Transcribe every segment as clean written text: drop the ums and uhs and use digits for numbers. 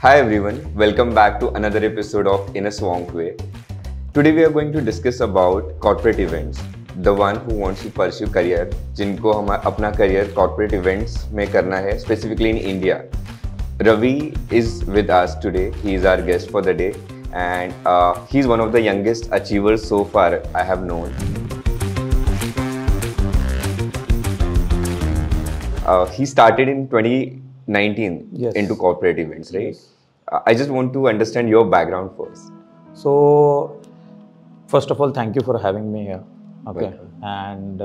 Hi everyone, welcome back to another episode of In a Swamp Way. Today we are going to discuss about corporate events. The one who wants to pursue career, जिनको हम अपना career corporate events में करना है, specifically in India. Ravi is with us today. He is our guest for the day, and he is one of the youngest achievers so far I have known. He started in 2019 into corporate events, right? Yes. I just want to understand your background first. So, first of all, thank you for having me here. Okay. Welcome. And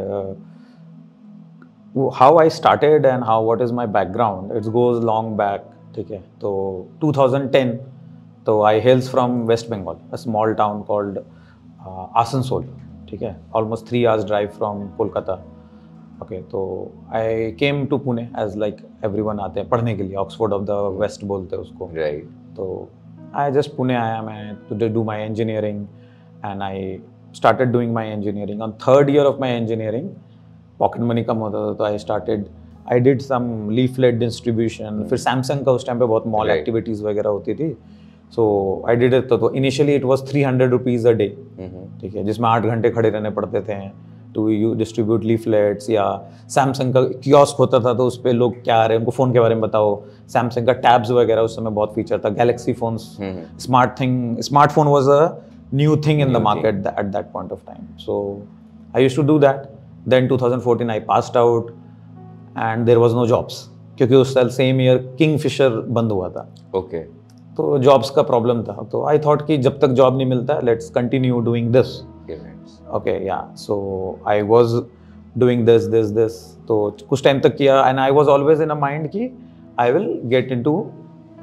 how I started and what is my background, it goes long back. Okay. So, 2010, so I hails from West Bengal, a small town called Asansol. Okay. Almost 3 hours drive from Kolkata. Okay, so I came to Pune as like everyone आते हैं पढ़ने के लिए, Oxford of the West बोलते हैं उसको. Right. तो I just Pune आया मैं to do my engineering and I started doing my engineering. On third year of my engineering, pocket money कम होता था तो I did some leaflet distribution. फिर Samsung का उस टाइम पे बहुत mall activities वगैरह होती थी. So I did it. तो initially it was 300 rupees a day. ठीक है, जिसमें 8 घंटे खड़े रहने पड़ते थे. टू यू डिस्ट्रीब्यूट लीफलेट्स या सैमसंग का कियोस्क होता था तो उस पर लोग क्या आ रहे हैं उनको फ़ोन के बारे में बताओ. सैमसंग का टैब्स वगैरह उस समय बहुत फीचर था. Galaxy phones, smartphone was a new thing in the market at that point of time. So I used to do that. Then 2014 I passed out and there was no jobs क्योंकि उस साल same year Kingfisher बंद हुआ था. Okay. तो jobs का problem था. तो आई थॉट कि जब तक जॉब नहीं मिलता let's continue doing this. Okay, yeah. So I was doing this. तो कुछ टाइम तक किया and I was always in a mind कि I will get into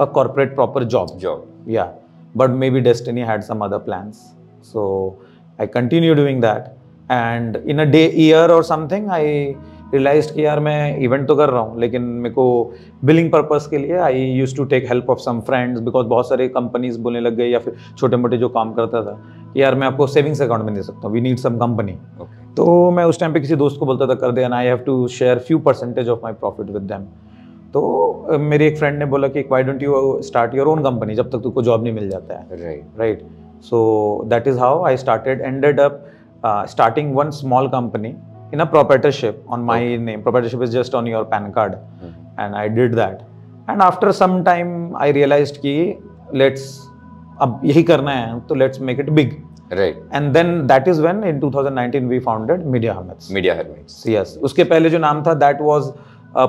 a corporate proper job. Yeah. But maybe destiny had some other plans. So I continued doing that and in a year or something I realized कि यार मैं event तो कर रहा हूँ लेकिन मेरे को बिलिंग पर्पस के लिए I use to take help of some friends because बहुत सारे कंपनीज बोलने लग गए या फिर छोटे मोटे जो काम करता था कि यार मैं आपको सेविंग्स अकाउंट में दे सकता हूँ, वी नीड सम कंपनी. तो मैं उस टाइम पे किसी दोस्त को बोलता था कर दे and I have to share few percentage of my profit with them. तो मेरे एक फ्रेंड ने बोला कि why don't you start your own company जब तक तुमको जॉब नहीं मिल जाता है. Right. So that is how I started ended up starting one small company in a proprietorship on my name. Proprietorship is just on your PAN card. And I did that. And after some time, I realized कि let's अब यही करना है तो let's make it big. Right. And then that is when in 2019 we founded Media Hermits. Media Hermits. Yes. उसके पहले जो नाम था that was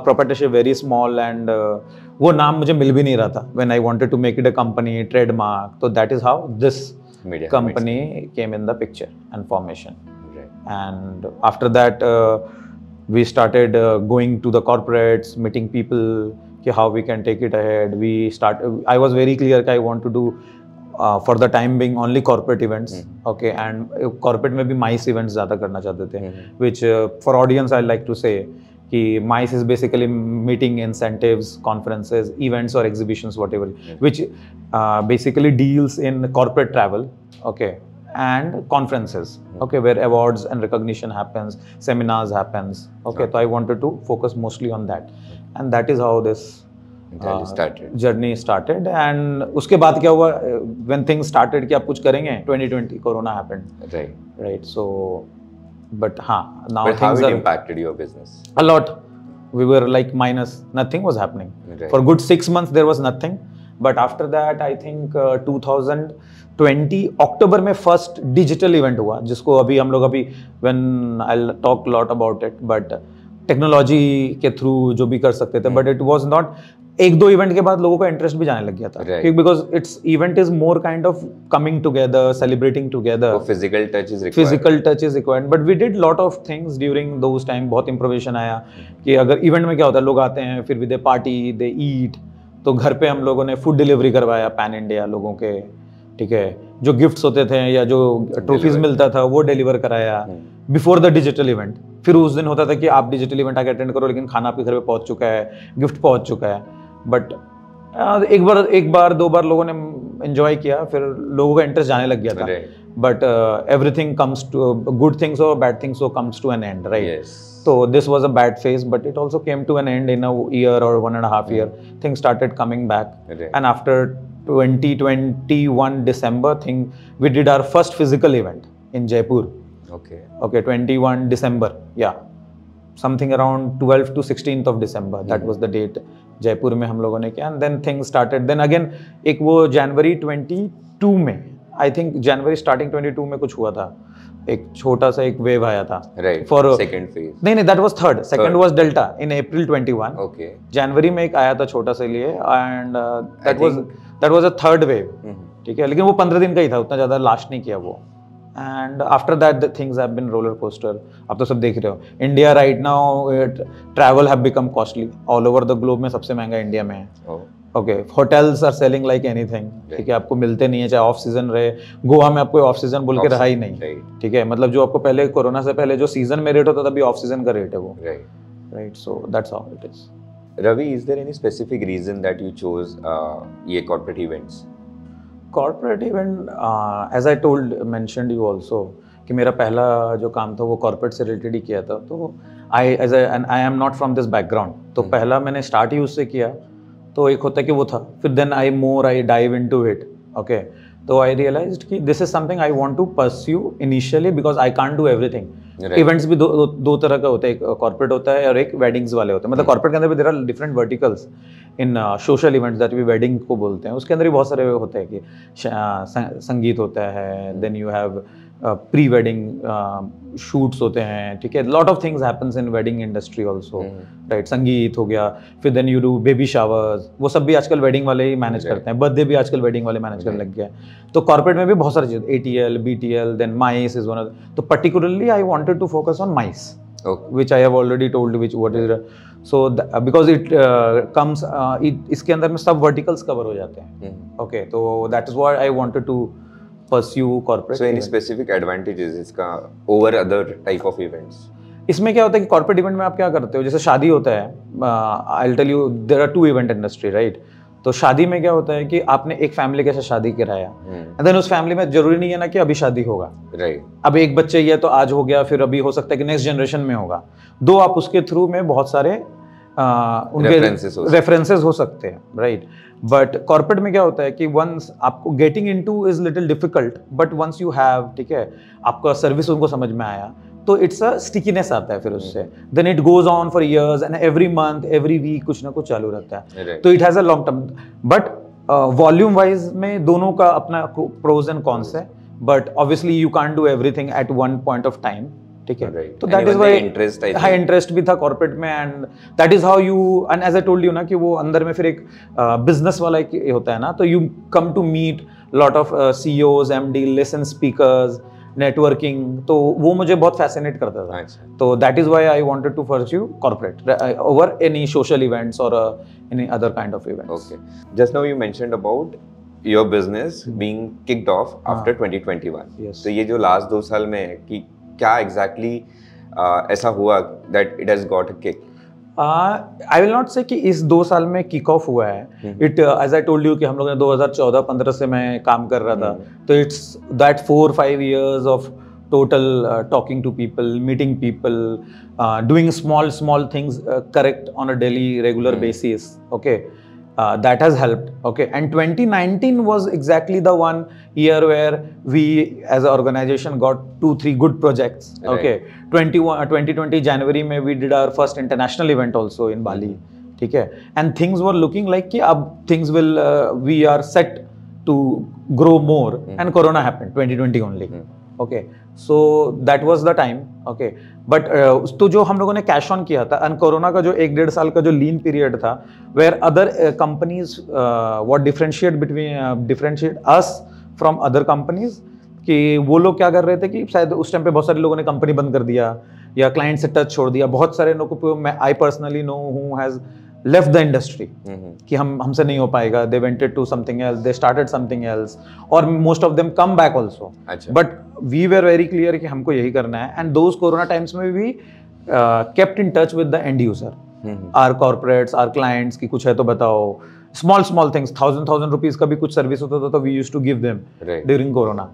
proprietorship very small and वो नाम मुझे मिल भी नहीं रहा था when I wanted to make it a company, trademark. So that is how this Media company Hermits came in the picture and formation. And after that we started going to the corporates, meeting people how we can take it ahead. I was very clear that I want to do for the time being only corporate events. Okay. And corporate में भी MICE events ज़्यादा करना चाहते थे. Which for audience I like to say कि MICE is basically meeting, incentives, conferences, events or exhibitions, whatever, which basically deals in corporate travel, okay, and conferences, okay, where awards and recognition happens, seminars happens, okay. So I wanted to focus mostly on that, and that is how this journey started. And उसके बाद क्या हुआ when things started कि आप कुछ करेंगे 2020 Corona happened. Right. So but now but things how it impacted your business? A lot. We were like minus. Nothing was happening. For good 6 months there was nothing. But after that I think 2020 October में first digital event हुआ जिसको अभी हम लोग when I'll talk a lot about it, but technology के through जो भी कर सकते थे. But it was not. 1-2 event के बाद लोगों का इंटरेस्ट भी जाने लग गया था because it's event is more kind of coming together, celebrating together. Physical touch is required. But we did lot of things during those time. बहुत इंप्रोवेशन आया कि अगर इवेंट में क्या होता है, लोग आते हैं फिर दे पार्टी, दे ईट. तो घर पे हम लोगों ने फूड डिलीवरी करवाया पैन इंडिया लोगों के. ठीक है, जो गिफ्ट्स होते थे या जो ट्रॉफीज मिलता था वो डिलीवर कराया बिफोर द डिजिटल इवेंट. फिर उस दिन होता था कि आप डिजिटल इवेंट आके अटेंड करो लेकिन खाना आपके घर पे पहुंच चुका है, गिफ्ट पहुंच चुका है. बट एक बार 2 बार लोगों ने एंजॉय किया, फिर लोगों का इंटरेस्ट जाने लग गया था. but everything comes to good things or bad things so comes to an end, right? Yes. So this was a bad phase, but it also came to an end in a year or 1.5 year. Things started coming back, Right. and after 2021 December we did our first physical event in Jaipur. Okay, 21 December, yeah, something around 12th to 16th of December. That was the date. Jaipur में हम लोगों ने किया, and then things started. Then again एक वो January 22 में, I think January starting 22 में कुछ हुआ था, एक छोटा सा एक वेव आया था. Right. For second phase. नहीं, that was third. Second was Delta in April 21. Okay. January में एक आया था छोटा सा लिए, and that was a third wave. ठीक है, लेकिन वो 15 दिन का ही था, उतना ज़्यादा लास्ट नहीं किया वो. And after that the things have been roller coaster. आप तो सब देख रहे हो, India right now travel have become costly. All over the globe में सबसे महंगा इंडिया में है. Okay, hotels are selling like anything. ठीक है, आपको मिलते नहीं है, चाहे ऑफ सीजन रहे. गोवा में आपको ऑफ सीजन बोल के रहा ही नहीं. ठीक है, मतलब जो आपको पहले कोरोना से पहले जो सीजन में रेट होता था, अभी ऑफ सीजन का रेट है वो. Right. So that's how it is. Ravi, is there any specific reason that you chose ये corporate events? Corporate event, as I mentioned you also, कि मेरा पहला जो काम था वो कॉर्पोरेट से रिलेटेड ही किया था. तो I am not from this background, तो पहला मैंने स्टार्ट ही उससे किया. तो एक होता है कि वो था, फिर then I dive into it. Okay, तो आई रियलाइज्ड कि this is something I want to pursue initially, because I can't do everything. Events भी दो तरह का होता है, एक कॉर्पोरेट होता है और एक वेडिंग्स वाले होते हैं. मतलब कॉर्पोरेट के अंदर भी there are different verticals in social events that we wedding को बोलते हैं. उसके अंदर भी बहुत सारे होते हैं कि संगीत होता है, then you have pre wedding shoots होते हैं. ठीक है, lot of things happens in wedding industry also, right. Sangeet हो गया, फिर then you do baby showers, वो सब भी आजकल वेडिंग वाले ही मैनेज करते हैं. बर्थडे भी आजकल वेडिंग वाले मैनेज करने लग गया है. तो कॉर्पोरेट में भी बहुत सारी चीज़, ATL, BTL, then MICE is one of. तो particularly I wanted to focus on MICE, which I have already told what is so because it comes इसके अंदर में सब verticals cover हो जाते हैं. Okay, तो that is why I wanted to pursue corporate. So any specific advantages इसका over other type of events? इसमें क्या होता है कि corporate event में आप क्या करते हो, जैसे शादी होता है, I'll tell you there are two event industry, right? तो शादी में क्या होता है कि आपने एक फैमिली के साथ शादी कराया, एंड देन उस फैमिली में जरूरी नहीं है ना कि अभी शादी होगा. राइट. अब एक बच्चे ये तो आज हो गया, फिर अभी हो सकता है कि नेक्स्ट जनरेशन में होगा. दो आप उसके थ्रू में बहुत सारे उनके रेफरेंसेस हो सकते हैं, राइट. बट कॉर्पोरेट में क्या होता है कि वंस आपको getting into is little difficult, but once you have, ठीक है, आपका सर्विस उनको समझ में आया, तो इट्स अ स्टिकीनेस आता है फिर उससे. Then it goes on for years and every month every week कुछ ना कुछ चालू रहता है. तो it has a long term, but volume wise में दोनों का अपना प्रोज एंड कॉन्स है. But obviously you can't do everything at one point of time. ठीक है, तो that is why high interest भी था कॉर्पोरेट में, and that is how you, and as I told you ना कि वो अंदर में फिर एक बिजनेस वाला एक होता है ना, तो you come to meet lot of CEOs, MD, listen speakers, networking, तो वो मुझे बहुत फैसिनेट करता था. तो that is why I wanted to pursue corporate over any social events और any other kind of events. Okay, just now you mentioned about your business being kicked off after 2021. तो ये जो लास्ट 2 साल में है कि क्या एग्जैक्टली ऐसा हुआ that it has got a kick? I will not से कि इस 2 साल में किक ऑफ हुआ है. It as I told you कि हम लोग ने 2014-15 से मैं काम कर रहा था. तो it's that 4-5 years of total talking to people, meeting people, doing small things correct on a daily regular basis. Okay, that has helped. Okay, and 2019 was exactly the one year where we as an organization got 2-3 good projects. Okay, 2020 January में we did our first international event also in Bali. ठीक है, and things were looking like कि अब things will we are set to grow more, and Corona happened 2020 only. Okay, so that was the time. Okay, but तो जो हम लोगों ने cash on किया था, एंड कोरोना का जो 1-1.5 साल का जो लीन पीरियड था, where other companies what differentiate us from other companies, कि वो लोग क्या कर रहे थे कि शायद उस टाइम पे बहुत सारे लोगों ने कंपनी बंद कर दिया या क्लाइंट से टच छोड़ दिया. बहुत सारे लोगों को मैं I personally know who has left the industry कि हमसे नहीं हो पाएगा. They went to something else, they started something else, और most of them come back also. But we were very clear कि हमको यही करना है, and those corona times में we kept in touch with the end user, our corporates, our clients कि कुछ है तो बताओ. small things, 1,000 rupees का भी कुछ सर्विस होता था तो we used to give them during corona.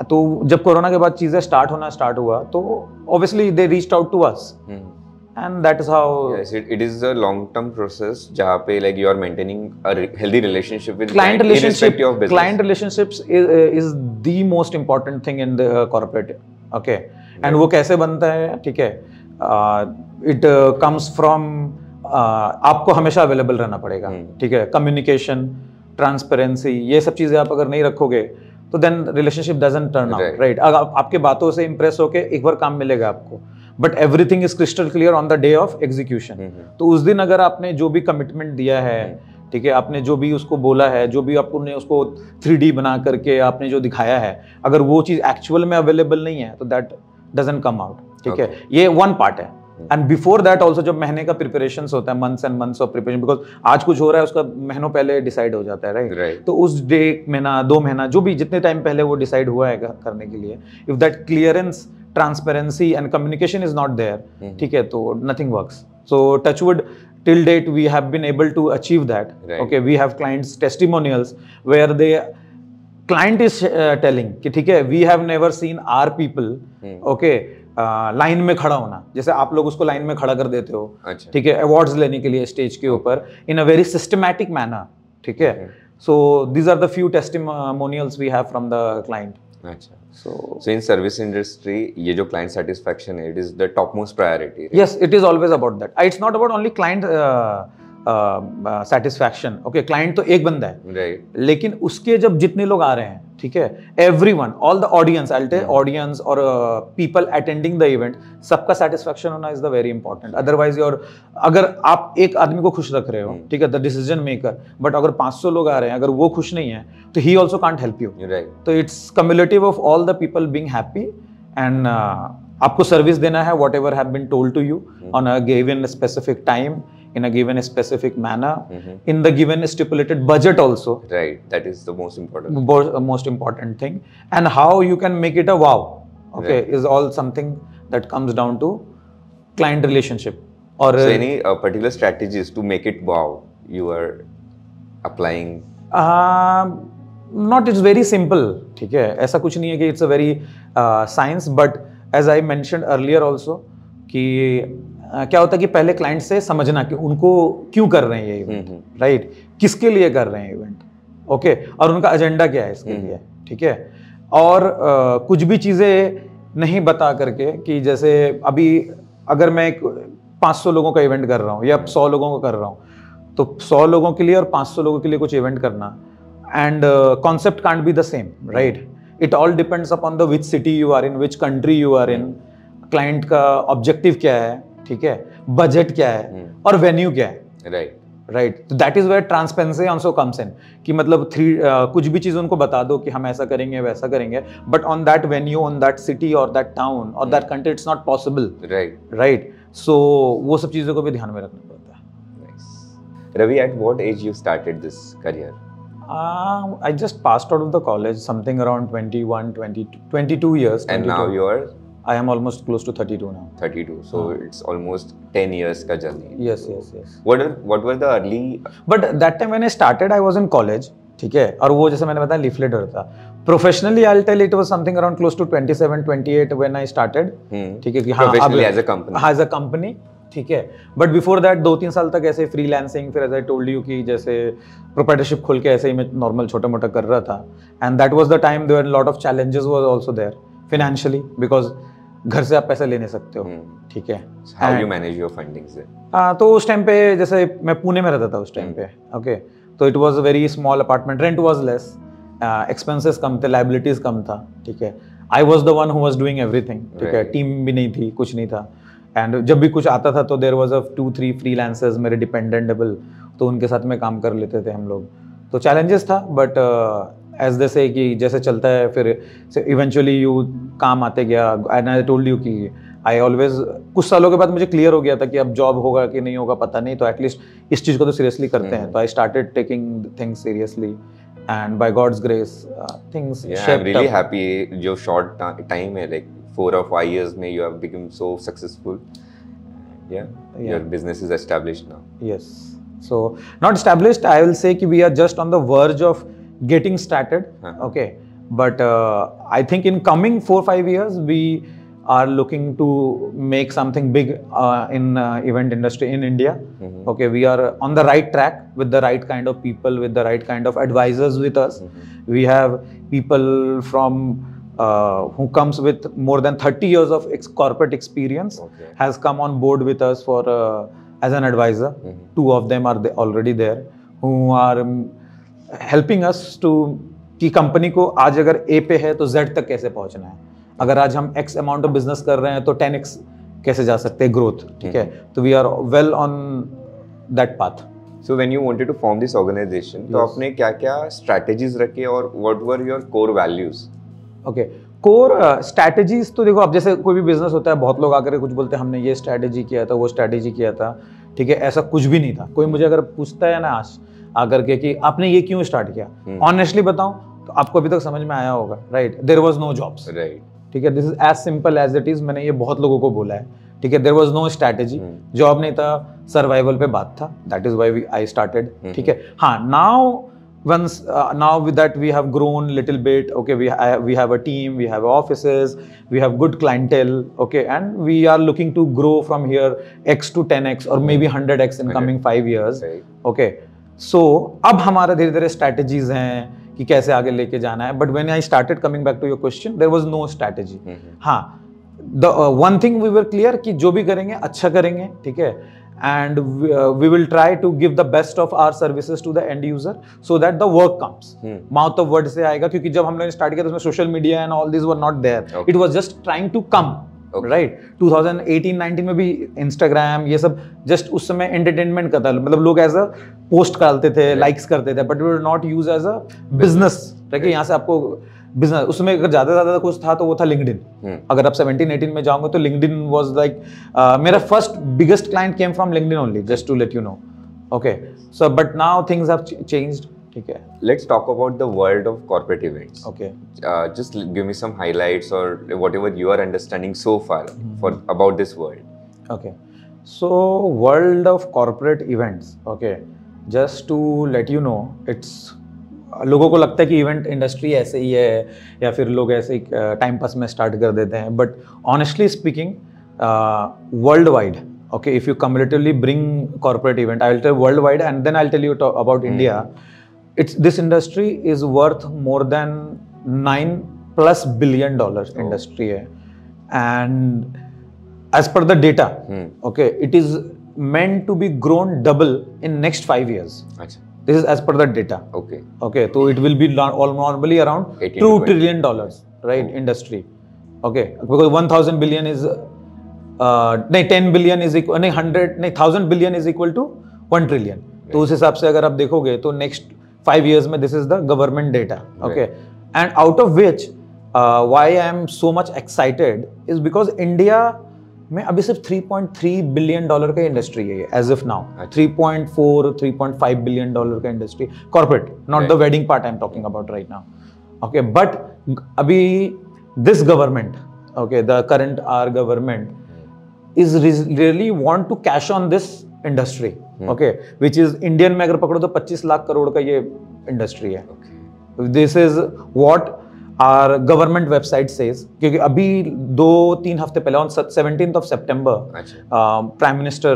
तो जब कोरोना के बाद चीजें स्टार्ट हुआ तो obviously they reached out us and that is how yes it is a long term process जहाँ पे like you are maintaining a healthy relationship with client irrespective of business. Client relationships is the most important thing in the corporate. Okay, and वो कैसे बनता है, ठीक है, it comes from आपको हमेशा अवेलेबल रहना पड़ेगा, ठीक है, कम्युनिकेशन, ट्रांसपेरेंसी, ये सब चीजें आप अगर नहीं रखोगे तो then relationship doesn't turn out, right. अगर आपके बातों से इंप्रेस होके एक बार काम मिलेगा आपको, but everything is crystal clear on the day of execution. तो उस दिन अगर आपने जो भी कमिटमेंट दिया है, ठीक है, आपने जो भी उसको बोला है, जो भी आपने उसको 3D बना करके आपने जो दिखाया है, अगर वो चीज एक्चुअल में अवेलेबल नहीं है तो दैट डजंट कम आउट, ठीक है. ये वन पार्ट है. एंड बिफोर दैट ऑल्सो जब महीने का प्रिपरेशन होता है, months and months of preparation, because आज कुछ हो रहा है उसका महीनों पहले डिसाइड हो जाता है, राइट. तो उस डे, महीना, 2 महीना, जो भी जितने टाइम पहले वो डिसाइड हुआ है करने के लिए, if that clearance, transparency and communication is not there, ठीक है, तो nothing works. So touchwood, till date we have been able to achieve that. Right. Okay, we have clients testimonials where they client is telling कि ठीक है, we have never seen our people, okay, line में खड़ा होना, जैसे आप लोग उसको लाइन में खड़ा कर देते हो, ठीक है, अवार्ड्स लेने के लिए स्टेज के ऊपर, in a very systematic manner, ठीक है. So these are the few testimonials we have from the client. अच्छा. So in service industry, ये जो client satisfaction है, it is the topmost priority. Right? Yes, it is always about that. It's not about only client satisfaction. Okay, client तो एक बंदा है, right. लेकिन उसके जब जितने लोग आ रहे हैं, ठीक है, everyone, all the audience, I'll tell audience or people attending the event, सबका satisfaction होना is the very important. Otherwise your, अगर आप एक आदमी को खुश रख रहे हो, ठीक है, the decision maker, but अगर 500 लोग आ रहे हैं, अगर वो खुश नहीं है, तो he also can't help you. Right. तो it's cumulative of all the people being happy and आपको सर्विस देना है, whatever have been told to you on a given specific time, in a given specific manner, in the given stipulated budget also. Right, that is the most important. Most important thing, and how you can make it a wow. Okay, right. Is all something that comes down to client relationship. Or so any particular strategies to make it wow you are applying? Not, it's very simple. ठीक है, ऐसा कुछ नहीं है कि it's a very science, but as I mentioned earlier also कि क्या होता है कि पहले क्लाइंट से समझना कि उनको क्यों कर रहे हैं ये इवेंट, राइट, किसके लिए कर रहे हैं इवेंट, ओके, और उनका एजेंडा क्या है इसके लिए, ठीक है. और कुछ भी चीज़ें नहीं बता करके कि जैसे अभी अगर मैं 500 लोगों का इवेंट कर रहा हूँ या 100 लोगों का कर रहा हूँ, तो 100 लोगों के लिए और 500 लोगों के लिए कुछ इवेंट करना, and concept can't be the same, right. It all depends upon the which city you are in, which country you are in, client का ऑब्जेक्टिव क्या है, ठीक है, बजट क्या है, और वेन्यू क्या है, राइट. तो that is where transparency also comes in, कि मतलब कुछ भी चीज उनको बता दो कि हम ऐसा करेंगे वैसा करेंगे, but on that venue, on that city और दैट टाउन और that country it's not possible, right. So वो सब चीजों को भी ध्यान में रखना पड़ता है. Ravi, at what age you started this career? I just passed out of the college, something around 21, 22 years. 22. And now you are? I am almost close to 32 now. 32, so it's almost 10 years ka journey. Yes. What were the early? But that time when I started, I was in college, ठीक है, और वो जैसे मैंने बताया लीफलेटर था. Professionally, I'll tell it was something around close to 27, 28 when I started. ठीक है कि हाँ, professionally as a company. As a company, ठीक है. But before that 2-3 साल तक ऐसे फ्रीलांसिंग, फिर as I told you कि जैसे प्रोप्राइटरशिप खोल के ऐसे ही मैं नॉर्मल छोटा मोटा कर रहा था. And that was the time there were a lot of challenges was also there financially, because घर से आप पैसे ले नहीं सकते हो, ठीक है. How you manage your fundings then? तो उस टाइम पे जैसे मैं पुणे में रहता था उस टाइम पे, ओके, तो it was a very small apartment, rent was less, expenses कम थे, लायबिलिटीज कम था, ठीक है. I was the one who was doing everything, ठीक है, टीम भी नहीं थी, कुछ नहीं था. एंड जब भी कुछ आता था तो देयर वाज अ 2-3 फ्रीलांसर्स मेरे डिपेंडेंटेबल, तो उनके साथ में काम कर लेते थे हम लोग. तो चैलेंजेस था, बट एज दे से कि जैसे चलता है फिर इवेंचुअली यू काम आते गया. एंड आई टोल्ड यू कि आई ऑलवेज, कुछ सालों के बाद मुझे क्लियर हो गया था कि अब जॉब होगा कि नहीं होगा पता नहीं, तो एटलीस्ट इस चीज़ को तो सीरियसली करते हैं. तो I started taking things seriously, and by God's grace things shaped up. I am really happy जो शॉर्ट टाइम है, लाइक 4 or 5 years में you have become so successful. Your business is established now. Yes. So not established, I will say कि we are just on the verge of getting started. Okay, but I think in coming 4-5 years we are looking to make something big in event industry in India. Okay, we are on the right track with the right kind of people, with the right kind of advisors with us. We have people from who comes with more than 30 years of corporate experience, has come on board with us for as an advisor. 2 of them are already there, who are helping us to कि company को आज अगर A पे है तो Z तक कैसे पहुंचना है, अगर आज हम X अमाउंट ऑफ बिजनेस कर रहे हैं तो 10x कैसे जा सकते हैं ग्रोथ, ठीक है, तो we are well on that path. So when you wanted to form this organization, तो आपने क्या-क्या strategies रखे और what were your core values? Okay, core strategies तो देखो, अब जैसे कोई भी बिजनेस होता है, बहुत लोग आकर कुछ बोलते हैं हमने ये स्ट्रैटेजी किया था, वो स्ट्रैटेजी किया था, ठीक है, ऐसा कुछ भी नहीं था. कोई मुझे अगर पूछता है ना आज आकर के कि आपने ये क्यों स्टार्ट किया, ऑनेस्टली बताऊं तो आपको अभी तक समझ में आया होगा, right, there was no jobs, right, ठीक है, this is as simple as it is. मैंने ये बहुत लोगों को बोला है, ठीक है, there was no strategy, job नहीं था, सर्वाइवल पे बात था, that is why I started, ठीक है. हाँ, now once now with that we have grown little bit, okay, we have a team, we have offices, we have good clientele, okay, and we are looking to grow from here x to 10x or maybe 100x in coming 5 years, okay. So अब हमारा धीरे धीरे strategies हैं कि कैसे आगे लेके जाना है. But when I started, coming back to your question, there was no strategy. हाँ, the one thing we were clear कि जो भी करेंगे अच्छा करेंगे, ठीक है, and we will try to give the best of our services to the end user so that the work comes. Mouth of word से आएगा, क्योंकि जब हमने स्टार्ट किया तो उसमें social media and all these were not there. It was just trying to come, right? 2018-19 में भी इंस्टाग्राम ये सब जस्ट उस समय एंटरटेनमेंट का था, मतलब लोग एज अ पोस्ट करते थे, लाइक्स करते थे, but we were not use as a business, ठीक है. यहाँ से आपको बिजनेस, उसमें अगर ज्यादा कुछ था तो वो था लिंक्डइन. अगर आप 17-18 में जाओगे तो लिंक्डइन वाज लाइक, मेरा first biggest client came from LinkedIn only, just to let you know. Okay, so but now things have changed, ठीक है. Let's talk about the world of corporate events. Okay. Just give me some highlights or whatever you are understanding so far about this world. Okay, so world of corporate events. Okay, just to let you know, it's लोगों को लगता है कि event industry ऐसे ही है या फिर लोग ऐसे ही टाइम पास में स्टार्ट कर देते हैं, but honestly speaking world wide, okay, if you cumulatively bring corporate event, I will tell world wide and then I will tell you about India. It's this industry is worth more than $9+ billion industry है, and as per the data, okay, it is meant to be grown double in next 5 years. अच्छा. This is as per the data. Okay. Okay, so it will be normally around $2 trillion, right? Industry. Okay, because 1,000 billion is नहीं 10 billion is equal, नहीं 1,000 billion is equal to 1 trillion. तो उस हिसाब से अगर आप देखोगे तो next 5 years में this is the government data, okay, and out of which why I am so much excited is because India में अभी सिर्फ $3.3 billion का इंडस्ट्री है as of now. 3.4-3.5 billion का industry corporate, not the wedding part I'm talking about right now, okay. But अभी this government, okay, the current our government is really want to cash on this industry, okay, which is Indian में अगर पकड़ो तो 25 लाख करोड़ का ये industry है. This is what our government website says, क्योंकि अभी 2-3 हफ्ते पहले on 17th of September, Prime Minister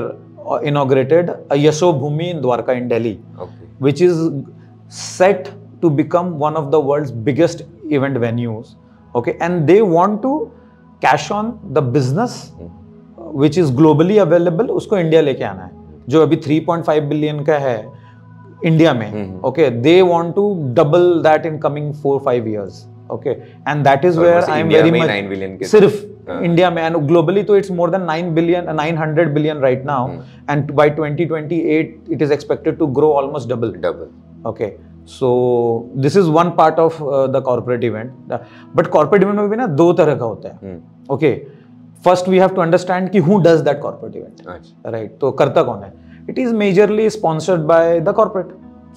inaugurated a Yashobhoomi in Dwarka in Delhi, which is set to become one of the world's biggest event venues, okay, and they want to cash on the business which is globally available, उसको India लेके आना है. जो अभी 3.5 billion का है India में, okay, they want to double that in coming 4-5 years, okay, and that is where I am very much, सिर्फ इंडिया में, एंड ग्लोबली तो it's more than 900 billion right now, and by 2028 it is expected to grow almost double, okay. So this is one part of the corporate event, but corporate event में भी ना 2 तरह का होता है, okay. First we have to understand कि who does that corporate event, right, तो करता कौन है. It is majorly sponsored by the corporate,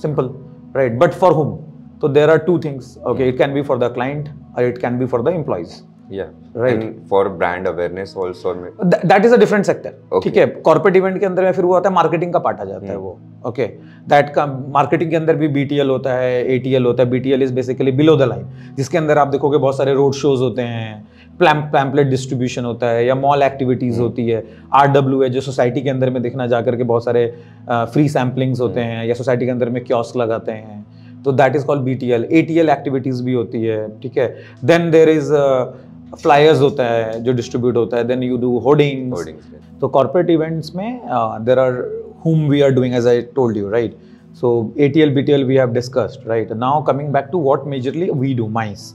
simple, right, but for हुम. तो there are 2 things, okay, it can be for the client or it can be for the employees, Right. And for brand awareness also. That is a different sector. Okay. ठीक है, corporate event के अंदर में फिर वो आता है marketing का पार्ट आ जाता है वो. ओके, दैट का मार्केटिंग के अंदर भी BTL होता है, ATL होता है. BTL is basically below the line, जिसके अंदर आप देखोगे बहुत सारे रोड शोज होते हैं, पैम्पलेट डिस्ट्रीब्यूशन होता है, या मॉल एक्टिविटीज होती है. RW है जो सोसाइटी के अंदर में देखना जाकर के बहुत सारे फ्री सैम्पलिंग्स होते हैं, या सोसाइटी के अंदर में कियोस्क लगाते हैं, तो that is called BTL. ATL activities भी होती है. ठीक है, देन देयर इज फ्लायर्स होता है जो डिस्ट्रीब्यूट होता है, देन यू डू होर्डिंग्स. तो कॉर्पोरेट इवेंट्स में there are whom we are doing, as I told you, right? So ATL, BTL we have discussed, right? Now coming back to what majorly we do, MICE.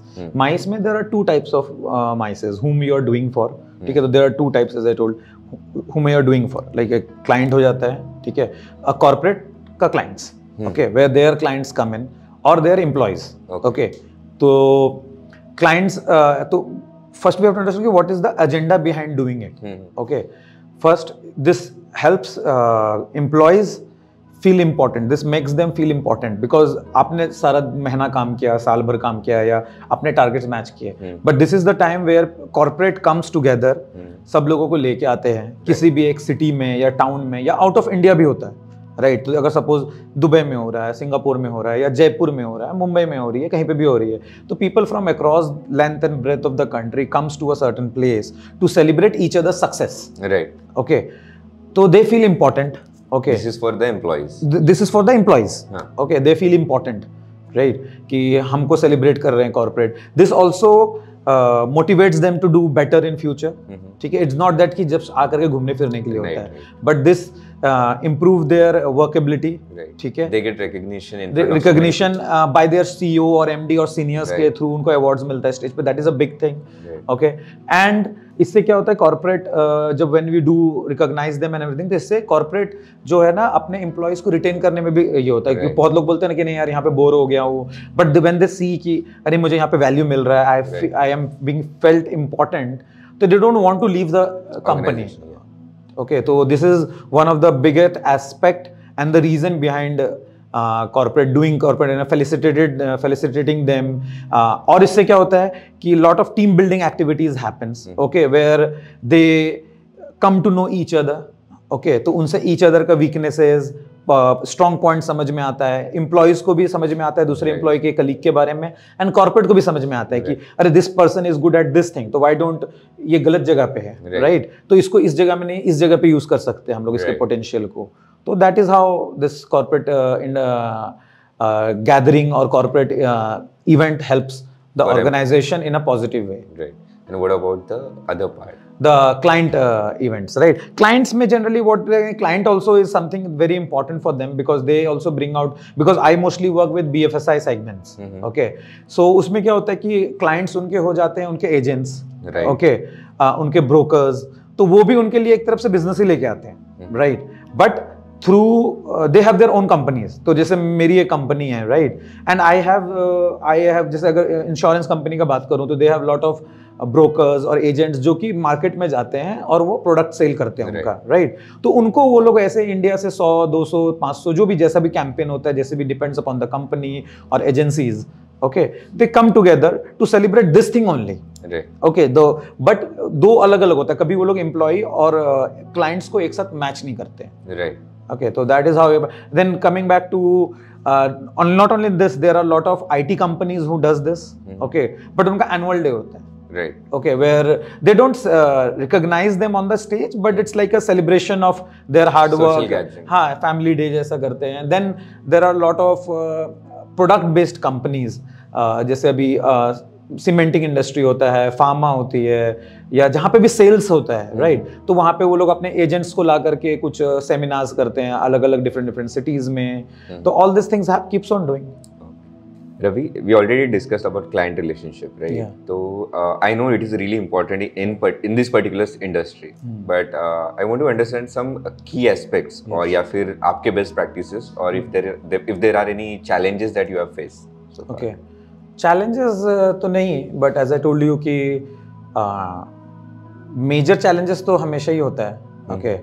MICE में there are two types of MICEs whom you are doing for. ठीक है, तो there are two types as I told, whom you are doing for. Like a client हो जाता है, ठीक है, a corporate का clients, okay, where their clients come in, or their employees, okay. तो clients, तो first we have to understand what is the agenda behind doing it, okay. First, this helps employees feel important. This makes them feel important because आपने सारा महीना काम किया, साल भर काम किया, या अपने टारगेट्स मैच किए. But this is the time where corporate comes together, सब लोगों को लेके आते हैं किसी भी एक सिटी में या टाउन में, या आउट ऑफ इंडिया भी होता है, राइट. तो अगर सपोज दुबई में हो रहा है, सिंगापुर में हो रहा है, या जयपुर में हो रहा है, मुंबई में हो रही है, कहीं पे भी हो रही है, तो people from across length and breadth of the country comes to a certain place to celebrate each other success, right. Okay. तो they feel important, okay. This is for the employees. This is for the employees, okay. They feel important, right? कि हमको celebrate कर रहे हैं corporate. This also motivates them to do better in future. ठीक है, it's not that कि जब आकर के घूमने फिरने के लिए होता है, but this improve their workability, ठीक है. They get recognition by their CEO or MD or seniors के through उनको awards मिलता है stage पे. That is a big thing, okay. And इससे क्या होता है, कॉर्पोरेट जब when we do recognise them and everything, तो इससे कॉर्पोरेट जो है ना अपने एम्प्लॉयज को रिटेन करने में भी ये होता है. कि बहुत लोग बोलते हैं ना कि नहीं यार यहाँ पे बोर हो गया हूँ, बट व्हेन दे सी कि अरे मुझे यहाँ पे वैल्यू मिल रहा है, I am being felt important, तो they don't want to leave the company, okay. तो this is one of the biggest aspect and the reason behind corporate and felicitating them. और इससे क्या होता है कि lot of team building activities happens, okay, where they come to know each other, okay. तो उनसे each other का weaknesses, strong point समझ में आता है, employees को भी समझ में आता है दूसरे employee के colleague के बारे में, and corporate को भी समझ में आता है कि अरे this person is good at this thing, तो why don't, ये गलत जगह पे है, right? तो इसको इस जगह में नहीं, इस जगह पे use कर सकते हैं हम लोग इसके potential को. So that is how this corporate gathering or corporate event helps the organization in a positive way. Right. And what about the other part? The client events, right? Clients may generally client also is something very important for them because they also bring out, because I mostly work with BFSI segments, okay. So उसमें क्या होता है कि clients उनके हो जाते हैं उनके agents, okay, उनके brokers, तो वो भी उनके लिए एक तरफ से business ही लेके आते हैं, right? But through they have their own companies. तो जैसे मेरी एक कंपनी है, right? And I have जैसे अगर इंश्योरेंस कंपनी का बात करूँ तो they have lot of brokers और agents जो कि मार्केट में जाते हैं और वो प्रोडक्ट सेल करते हैं उनका, राइट. तो उनको वो लोग ऐसे इंडिया से 100, 200, 500 जो भी जैसा भी कैंपेन होता है, जैसे भी डिपेंड्स अपॉन द कंपनी और agencies, okay, they come together to celebrate this thing only, okay. But दो अलग अलग होता है, कभी वो लोग एम्प्लॉय और क्लाइंट्स को एक साथ मैच नहीं करते हैं, right. Okay, so that is how. Then coming back to not only this, there are a lot of IT companies who does this. Okay, but उनका annual day होता है. Right. Okay, where they don't recognize them on the stage, but it's like a celebration of their hard work. हाँ, family day जैसा करते हैं. Then there are a lot of product-based companies. जैसे अभी cementing industry होता है, pharma होती है, या जहाँ पे भी सेल्स होता है, राइट. तो वहाँ पे वो लोग अपने एजेंट्स को ला करके कुछ सेमिनार्स करते हैं अलग अलग डिफरेंट सिटीज में. तो all this things keeps on doing. Ravi, we already discussed about client relationship, right? Yeah. So I know it is really important in this particular industry, but I want to understand some key aspects, or या फिर आपके best practices, or if there are any challenges that you have faced so far. Okay. Challenges तो नहीं, but as I told you कि major challenges तो हमेशा ही होता है, okay,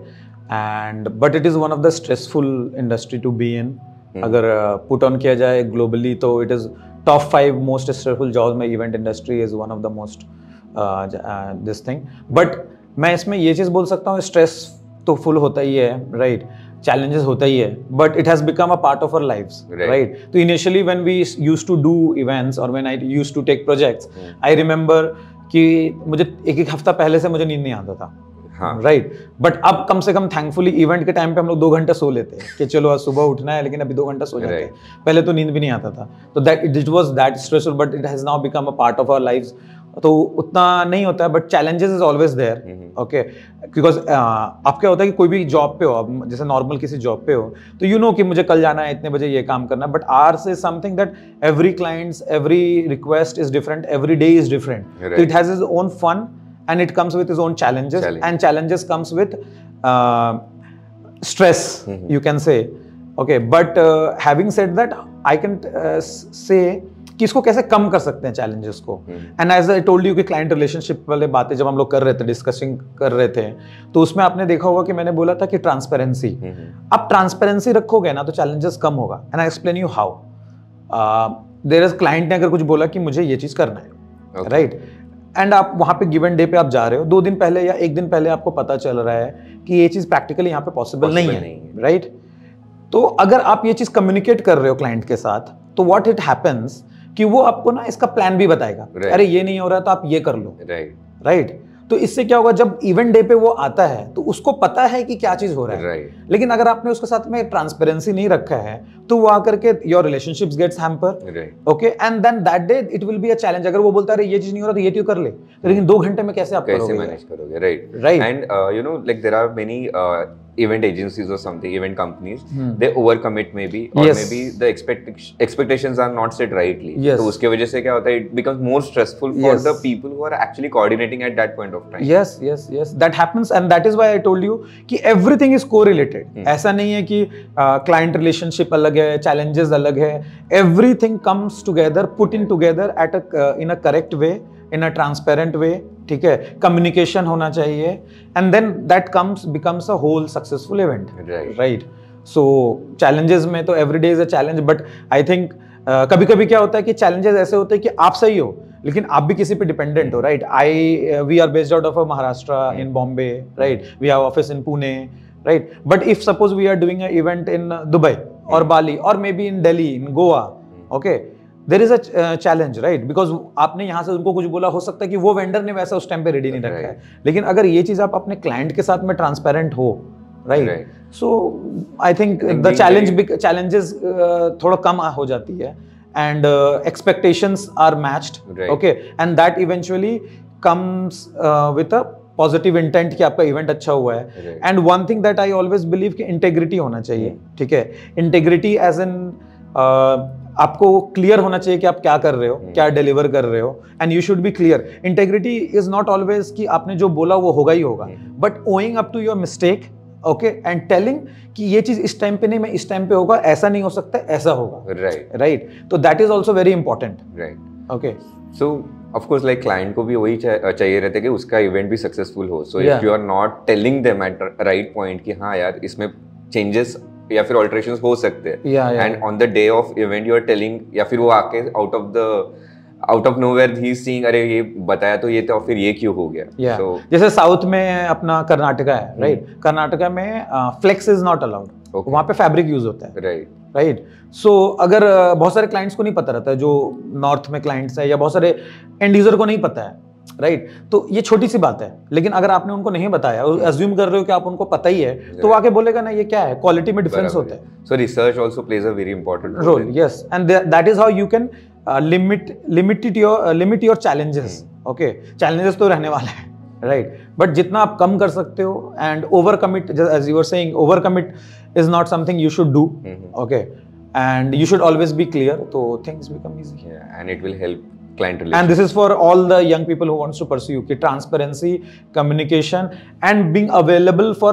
and but it is one of the stressful industry to be in. अगर put on किया जाए ग्लोबली तो it is top 5 most stressful jobs में event industry is one of the most this thing. But मैं इसमें ये चीज़ बोल सकता हूँ, स्ट्रेस तो फुल होता ही है, राइट, challenges होता ही है, but it has become a part of our lives, right? So initially when we used to do events or when I used to take projects, I remember कि मुझे एक हफ्ता पहले से मुझे नींद नहीं आता था, राइट. बट अब कम से कम थैंकफुली इवेंट के टाइम पे हम लोग 2 घंटे सो लेते हैं कि चलो आज सुबह उठना है, लेकिन अभी 2 घंटा सो जाते हैं. पहले तो नींद भी नहीं आता था, तो that it was that stressful, but it has now become a part of our lives. तो उतना नहीं होता है, but challenges is always there, okay. Because आप क्या होता है कि कोई भी जॉब पे हो, आप जैसे नॉर्मल किसी जॉब पे हो, तो यू नो कि मुझे कल जाना है, इतने बजे ये काम करना है. But ours is something that every clients, every request is different, every day is different. तो it has its own fun and it comes with its own challenges. And challenges comes with stress, you can say, okay. But having said that, I can say कि इसको कैसे कम कर सकते हैं challenges को. And as I told you कि client relationship वाले बातें जब हम लोग कर रहे थे, discussing कर रहे थे, तो उसमें आपने देखा होगा कि मैंने बोला था कि transparency. आप transparency रखोगे ना तो challenges कम होगा. And I explain you how. There is client ने अगर कुछ बोला कि मुझे ये चीज़ करना है, right? एंड आप वहाँ पे गिवन डे पे आप जा रहे हो, 2 दिन पहले या 1 दिन पहले आपको पता चल रहा है कि ये चीज़ प्रैक्टिकली यहाँ पे पॉसिबल नहीं है, राइट? तो अगर आप ये चीज़ कम्युनिकेट कर रहे हो क्लाइंट के साथ, तो व्हाट इट हैपेंस कि वो आपको ना इसका प्लान भी बताएगा, अरे ये नहीं हो रहा तो आप ये कर लो, राइट. तो इससे क्या होगा, जब इवेंट डे पे वो आता है तो उसको पता है कि क्या चीज हो रहा है, लेकिन अगर आपने उसके साथ में ट्रांसपेरेंसी नहीं रखा है तो वो आकर के your relationships gets hamper, okay. And then that day it will be a challenge. अगर वो बोलता है ये चीज नहीं हो रहा तो ये क्यों कर ले, लेकिन 2 घंटे में कैसे आप कैसे मैनेज करोगे, right. And you know like there are many event agencies or something, event companies, they overcommit maybe, or maybe the expectations are not set rightly. तो उसके वजह से क्या होता है, it becomes more stressful for the people who are actually coordinating at that point of time. Yes, that happens, and that is why I told you कि everything is correlated. ऐसा नहीं है कि client relationship अलग है, challenges अलग है. Everything comes together, put in together at in a correct way, in a transparent way, ठीक है. कम्युनिकेशन होना चाहिए, and then that becomes a whole successful event, right. So challenges में तो every day is a challenge, but I think कभी कभी क्या होता है कि चैलेंजेस ऐसे होते हैं कि आप सही हो लेकिन आप भी किसी पे डिपेंडेंट हो, right. We are based out of Maharashtra in Bombay, right. We have office in Pune, right. But if suppose we are doing a event in Dubai और बाली और may be in Delhi, in Goa, okay, there is a challenge, right. Because आपने यहाँ से उनको कुछ बोला, हो सकता है कि वो वेंडर ने वैसा उस टाइम पे रेडी नहीं रखा है, लेकिन अगर ये चीज आप अपने क्लाइंट के साथ में ट्रांसपेरेंट हो, right, so I think the challenges थोड़ा कम हो जाती है, and expectations are matched, okay, and that eventually comes with a positive intent कि आपका इवेंट अच्छा हुआ है. And one thing that I always believe कि इंटेग्रिटी होना चाहिए, ठीक है. इंटेग्रिटी एज इन आपको क्लियर होना चाहिए कि आप क्या कर रहे हो, क्या डिलीवर कर रहे हो, and you should be clear. Integrity is not always कि आपने जो बोला वो होगा ही होगा, but owing up to your mistake, okay, and telling कि ये चीज इस टाइम पे नहीं, मैं इस टाइम पे होगा, ऐसा नहीं हो सकता, ऐसा होगा, राइट. तो that is also very important, right. Okay. So of course like client को भी वही चाहिए रहता है कि उसका इवेंट भी सक्सेसफुल हो. So if you are not telling them at right point कि हाँ यार इसमें चेंजेस या फिर ऑल्टरेशंस हो सकते हैं, and on the day of event you are telling, या फिर वो आके आउट ऑफ नोवेयर ही इज सीइंग, अरे ये बताया तो ये, तो फिर ये क्यों हो गया. So, जैसे साउथ में अपना कर्नाटका है, राइट. कर्नाटका में फ्लेक्स इज नॉट अलाउड, वहाँ पे फैब्रिक यूज होता है, राइट. सो अगर बहुत सारे क्लाइंट्स को नहीं पता रहता है, जो नॉर्थ में क्लाइंट्स है, या बहुत सारे एंड यूजर को नहीं पता है, राइट. तो ये छोटी सी बात है, लेकिन अगर आपने उनको नहीं बताया, अज्यूम कर रहे हो कि आप उनको पता ही है, तो वो आके बोलेगा ना ये क्या है, क्वालिटी में डिफरेंस होता है. So research also plays a very important role, yes, and that is how you can limit your challenges, okay. Challenges तो रहने वाले हैं, राइट, बट जितना आप कम कर सकते हो, and over commit, as you are saying, over commit is not something you should do, okay, and you should always be clear, तो things become easy, and it will help client relationship. And this is for all the young people who wants to pursue कि transparency, communication, and being available for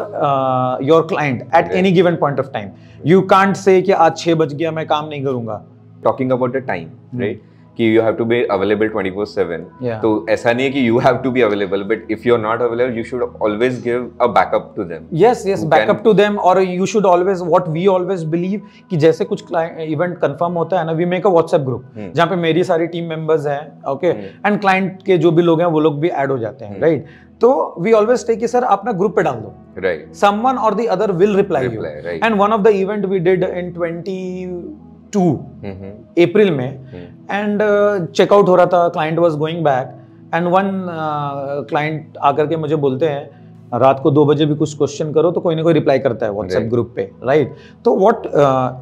your client at any given point of time. You can't say कि आज 6 बज गया मैं काम नहीं करूँगा. Talking about the time, right? कि you have to be available 24/7. Yeah. तो ऐसा नहीं है कि you have to be available, but if you're not available, you should always give a backup to them. Yes, backup to them, or you should always, what we always believe कि जैसे कुछ event confirm होता है ना, we make a WhatsApp group जहाँ पे मेरी सारी टीम मेंबर्स हैं, okay, and client के जो भी लोग हैं वो लोग भी ऐड हो जाते हैं, right? तो we always take कि सर आप ना ग्रुप पे डाल दो, right? Someone or the other will reply you, right? And one of the event we did in 22 अप्रैल में, एंड चेकआउट हो रहा था, client was going back, and one client आकर के मुझे बोलते हैं रात को 2 बजे भी कुछ क्वेश्चन करो तो कोई ना कोई रिप्लाई करता है व्हाट्सएप ग्रुप पे, राइट? तो what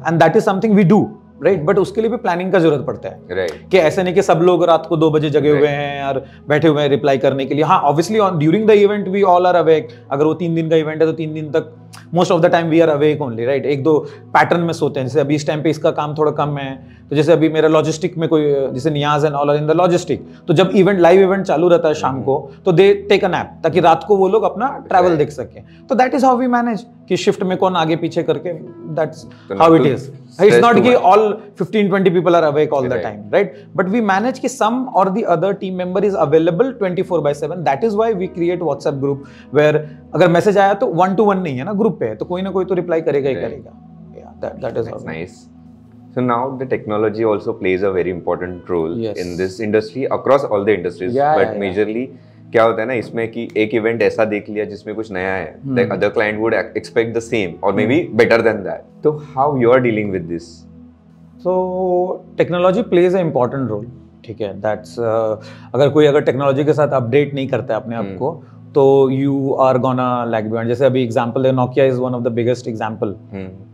and that is something we do, right? But उसके लिए भी प्लानिंग का जरूरत पड़ता है, right? कि ऐसे नहीं कि सब लोग रात को 2 बजे जगे हुए हैं और बैठे हुए हैं रिप्लाई करने के लिए। हाँ, obviously during the event we all are awake. अगर वो 3 दिन का इवेंट है तो 3 दिन तक most of the time we are awake only, right? 1-2 pattern में सोते हैं, जैसे अभी इस टाइम पे इसका काम थोड़ा कम है, तो जैसे अभी मेरा लॉजिस्टिक में कोई, जैसे needs and all are in the logistic, तो जब इवेंट लाइव इवेंट चालू रहता है शाम को, तो दे टेक अ नैप ताकि रात को वो लोग अपना ट्रैवल देख सकें। तो that is how we manage कि शिफ्ट में कौन आगे पीछे करके, that's how it is. It's not कि all 15-20 people are awake all the time, right? But we manage कि some or the other team member is available 24/7. That is why we create WhatsApp group where अगर message आया तो 1-to-1 नहीं है ना, group पे है, तो कोई ना कोई तो रिप्लाई करेगा ही करेगा। Yeah, that is nice. So now the technology also plays a very important role in this industry, across all the industries, but majorly क्या होता है ना इसमें कि एक इवेंट ऐसा देख लिया जिसमें कुछ नया है, like other client would expect the same or maybe better than that. So how you are dealing with this? So technology plays an important role, ठीक है? That's अगर टेक्नोलॉजी के साथ अपडेट नहीं करता है अपने आप को, तो you are gonna lag behind. जैसे अभी एग्जांपल है, Nokia is one of the biggest example,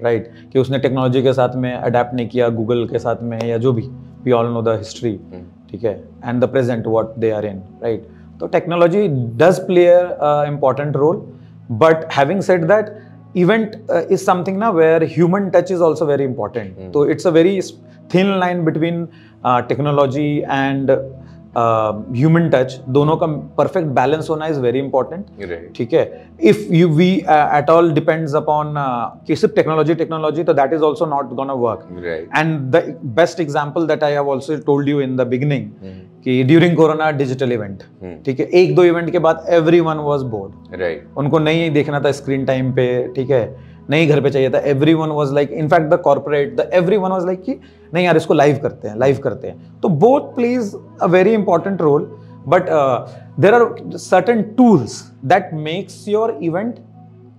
right? कि उसने टेक्नोलॉजी के साथ में अडेप्ट नहीं किया, गूगल के साथ में, या जो भी, we all know the history, ठीक है, and the present what they are in, right? तो technology does play a important role, but having said that, event is something now where human touch is also very important. So it's a very thin line between technology and human touch. दोनों का perfect balance होना is very important. ठीक है? If we at all depends upon कि सिर्फ technology, तो that is also not gonna work. And the best example that I have also told you in the beginning, कि during corona digital event, ठीक है, 1-2 event के बाद everyone was bored, right? उनको नहीं देखना था स्क्रीन टाइम पे, ठीक है, नहीं घर पे चाहिए था, everyone was like, in fact the corporate, the everyone was like कि नहीं यार इसको लाइव करते हैं। तो both plays a very important role, but there are certain tools that makes your event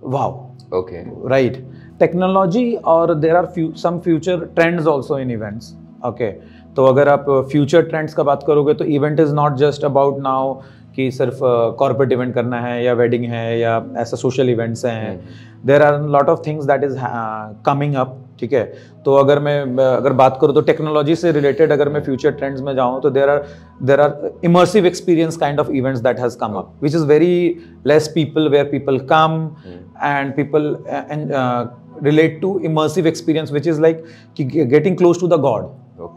wow, okay, right? Technology, और there are some future trends also in events, okay? तो अगर आप फ्यूचर ट्रेंड्स का बात करोगे तो event is not just about now कि सिर्फ कॉर्पोरेट इवेंट करना है या वेडिंग है या ऐसा सोशल इवेंट्स हैं। There are lot of things that is coming up, ठीक है? तो अगर बात करूँ तो टेक्नोलॉजी से रिलेटेड अगर मैं फ्यूचर ट्रेंड्स में जाऊँ तो there are immersive experience kind of events that has come up, which is very less people, where people come and people relate to immersive experience, which is like getting close to the God.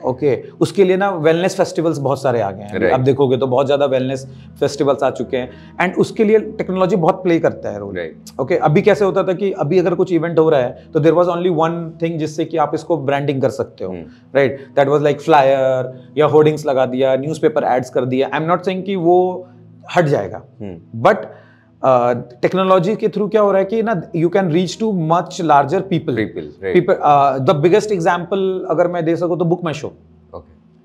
Okay, उसके लिए ना wellness festivals बहुत सारे आ गए हैं, आप देखोगे तो बहुत ज़्यादा वेलनेस फेस्टिवल्स आ चुके हैं, एंड उसके लिए टेक्नोलॉजी बहुत प्ले करता है रोल, ओके? अभी कैसे होता था कि अभी अगर कुछ इवेंट हो रहा है तो there was only one thing जिससे कि आप इसको ब्रांडिंग कर सकते हो, राइट? दैट वाज लाइक फ्लायर या होर्डिंग्स लगा दिया, न्यूज़पेपर एड्स कर दिया। आई एम नॉट सेइंग कि वो हट जाएगा, बट टेक्नोलॉजी के थ्रू क्या हो रहा है कि ना you can reach to much larger people. The biggest example अगर मैं दे सकूं तो बुक माई शो,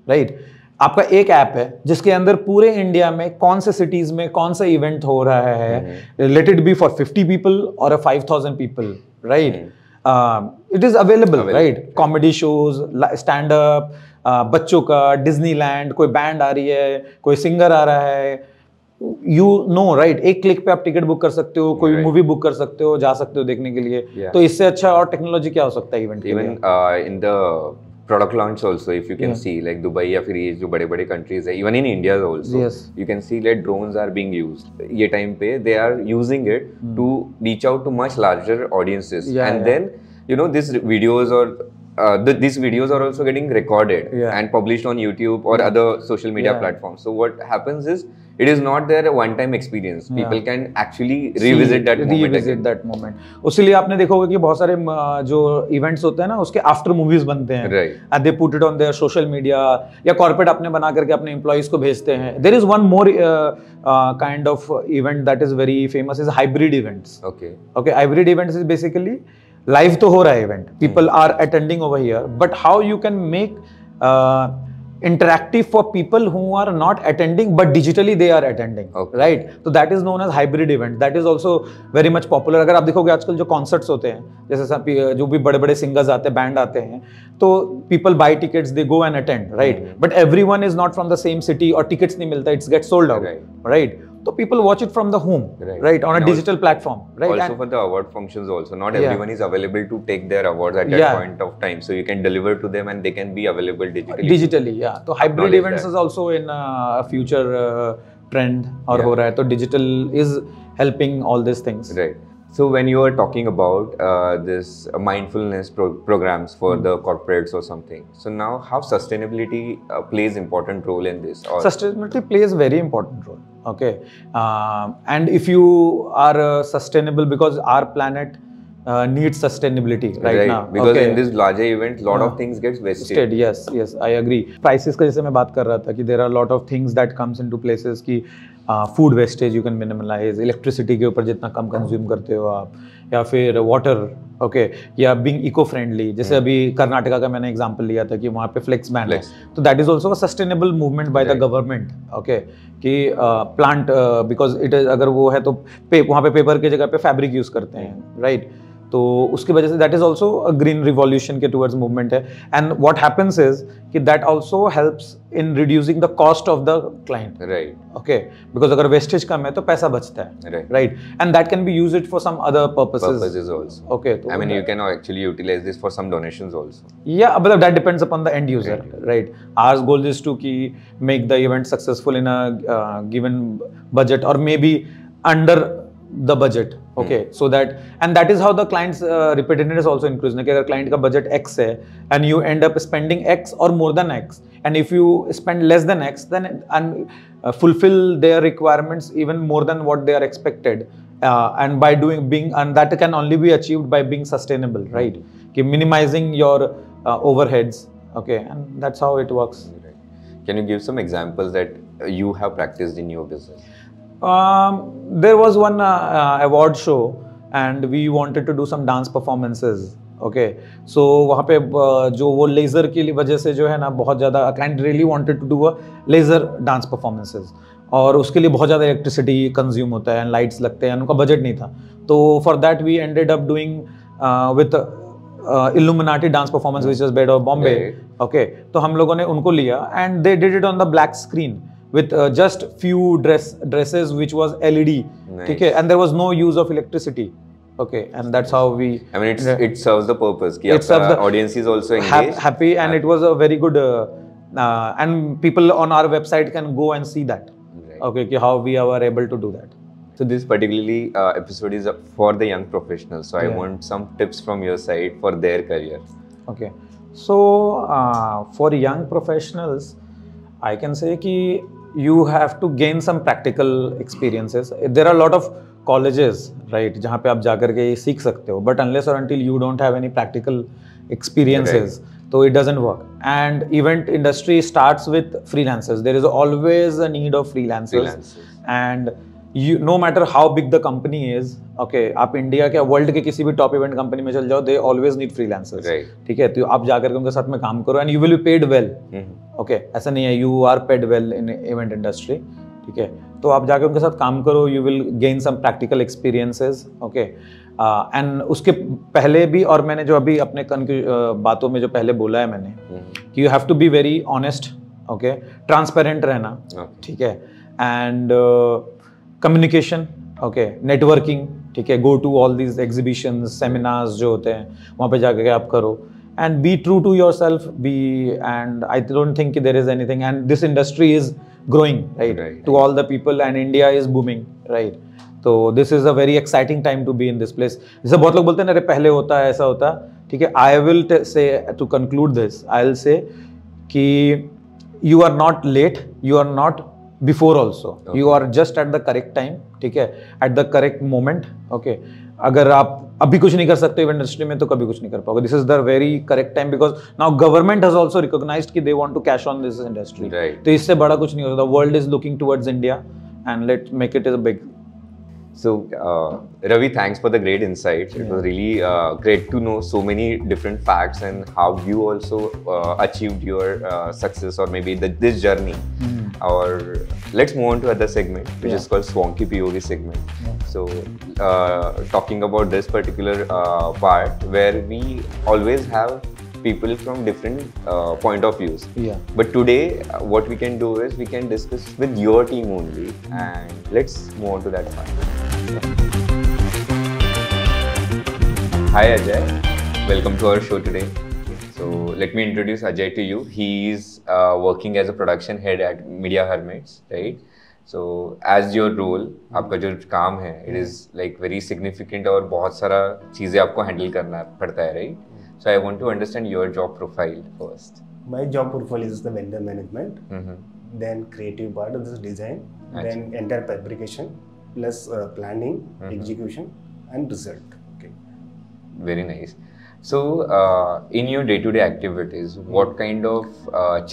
राइट? आपका एक ऐप है जिसके अंदर पूरे इंडिया में कौन से सिटीज में कौन सा इवेंट हो रहा है, let it be for 50 people और 5,000 people, right? It is available, right? Comedy shows, stand up, बच्चों का, डिज्नीलैंड, कोई बैंड आ रही है, कोई सिंगर आ रहा है, यू नो, राइट? एक क्लिक पे आप टिकट बुक कर सकते हो, कोई मूवी बुक कर सकते हो, जा सकते हो देखने के लिए। तो इससे अच्छा और टेक्नोलॉजी क्या हो सकता है इवेंट के लिए? In the product launch also if you can see like Dubai या फिर ये जो बड़े बड़े कंट्रीज है, even in India also, you can see like drones are being used. ये टाइम पे they are using it to reach out to much larger audiences, and then you know these videos or these videos are also getting recorded and published on YouTube or other social media platforms. So what happens is It is not their one-time experience. People can actually revisit that moment again. उसीलिए आपने देखा होगा कि बहुत सारे जो events होते हैं ना उसके आफ्टर मूवीज बनते हैं, and they put it on their social media, या कॉर्पोरेट अपने बना करके अपने एम्प्लॉइज को भेजते हैं. There is one more kind of event that is very famous is hybrid events. Okay, hybrid events is basically live तो हो रहा है event, people are attending over here, but how you can make interactive for people who are not attending but digitally they are attending, right? So that is known as hybrid event. That is also very much popular. अगर आप देखोगे आजकल जो concerts होते हैं, जैसे जो भी बड़े-बड़े singers आते हैं, band आते हैं, तो people buy tickets, they go and attend, right? But everyone is not from the same city और tickets नहीं मिलता, it gets sold out, right? So people watch it from the home, right? On a digital platform, right? Also for the award functions also, not everyone is available to take their awards at that point of time. So you can deliver to them and they can be available digitally. Digitally, yeah. So hybrid events is also in a future trend or हो रहा है. तो digital is helping all these things. Right. So when you are talking about this mindfulness programs for the corporates or something, so now how sustainability plays important role in this? Or sustainability plays very important role. Okay, and if you are sustainable, because our planet needs sustainability right now. Because in this larger event, lot of things gets wasted. Yes, I agree. Prices का जैसे मैं बात कर रहा था कि there are a lot of things that comes into places कि food wastage you can minimize, electricity के ऊपर जितना कम consume करते हो आप, या फिर water, okay, या being eco-friendly. जैसे अभी कर्नाटका का मैंने example लिया था कि वहाँ पे flex ban है, तो that is also a sustainable movement by the government, okay, कि plant because it is, अगर वो है तो वहाँ पे paper की जगह पे fabric use करते हैं, right? तो उसकी वजह से that is also a green revolution के towards movement है. And what happens is कि that also helps in reducing the cost of the client. Right. Okay. Because अगर wastage कम है तो पैसा बचता है. Right. And that can be used for some other purposes also. Okay. I mean, you can actually utilize this for some donations also. Yeah, but that depends upon the end user. Right. Our goal is to make the event successful in a given budget or maybe under the budget, okay, so that, and that is how the client's repeatedness is also increasing. कि अगर client का budget X है and you end up spending X or more than X, and if you spend less than X, then and fulfill their requirements even more than what they are expected, and by and that can only be achieved by being sustainable, right? कि minimizing your overheads, okay, and that's how it works. Can you give some examples that you have practiced in your business? There was one award show and we wanted to do some dance performances. Okay, so वहाँ पे जो वो laser की वजह से जो है ना बहुत ज़्यादा client really wanted to do a laser dance performances, और उसके लिए बहुत ज़्यादा इलेक्ट्रिसिटी कंज्यूम होता है, लाइट्स लगते हैं, उनका बजट नहीं था. तो for that we ended up doing with Illuminati dance performance which was based out of Bombay. Okay, तो हम लोगों ने उनको लिया and they did it on the black screen with just few dresses which was LED. ठीक है, and there was no use of electricity. Okay, and that's how we. I mean, it serves the purpose. It serves the audience is also engaged. Happy, and it was a very good. And people on our website can go and see that. Right. Okay, how we were able to do that. So this particularly episode is for the young professionals. So I want some tips from your side for their career. Okay, so for young professionals, I can say कि you have to gain some practical experiences. There are a lot of colleges, right, जहाँ पे आप जाकर के ये सीख सकते हो, but unless or until you don't have any practical experiences, so it doesn't work. And event industry starts with freelancers. There is always a need of freelancers. And you, no matter how big the company is, okay, आप India के world के किसी भी top event company में चल जाओ, they always need freelancers. ठीक है, तो आप जाकर के उनके साथ में काम करो and you will be paid well. Okay, ऐसा नहीं है, you are paid well in event industry. ठीक है, तो आप जाकर उनके साथ काम करो, you will gain some practical experiences. Okay, and उसके पहले भी, और मैंने जो अभी अपने बातों में जो पहले बोला है मैंने कि you have to be very honest, okay, transparent रहना, ठीक है, and communication, okay, networking, ठीक है, go to all these exhibitions, seminars जो होते हैं वहाँ पे जाकर के आप करो, and be true to yourself, and I don't think there is anything, and this industry is growing, right, to all the people, and India is booming, right, so this is a very exciting time to be in this place. जैसे बहुत लोग बोलते हैं अरे पहले होता है ऐसा होता, ठीक है, I will say to conclude this, I'll say कि you are not late, you are not before also you are just at the correct time, ठीक है, at the correct moment. Okay, अगर आप अभी कुछ नहीं कर सकते इवेंट इंडस्ट्री में तो कभी कुछ नहीं कर पाओगे. This is the very correct time because now government has also recognised कि they want to cash on this industry. तो इससे बड़ा कुछ नहीं हो सकता. World is looking towards India and let's make it is a big. So, Ravi, thanks for the great insights. It was really great to know so many different facts and how you also achieved your success or maybe this journey. Or let's move on to other segment, which is called Swanky POV segment. So, talking about this particular part where we always have people from different point of views. But today, what we can do is we can discuss with your team only, and let's move on to that part. Hi Ajay, welcome to our show today. So let me introduce Ajay to you. He is working as a production head at Media Hermits, right? So as your role, आपका जो काम है, it is like very significant और बहुत सारा चीजें आपको handle करना पड़ता है, right? So I want to understand your job profile first. My job profile is the vendor management, then creative part of this design, then entire fabrication, plus planning, execution, and result. Okay. Very nice. So in your day-to-day activities, what kind of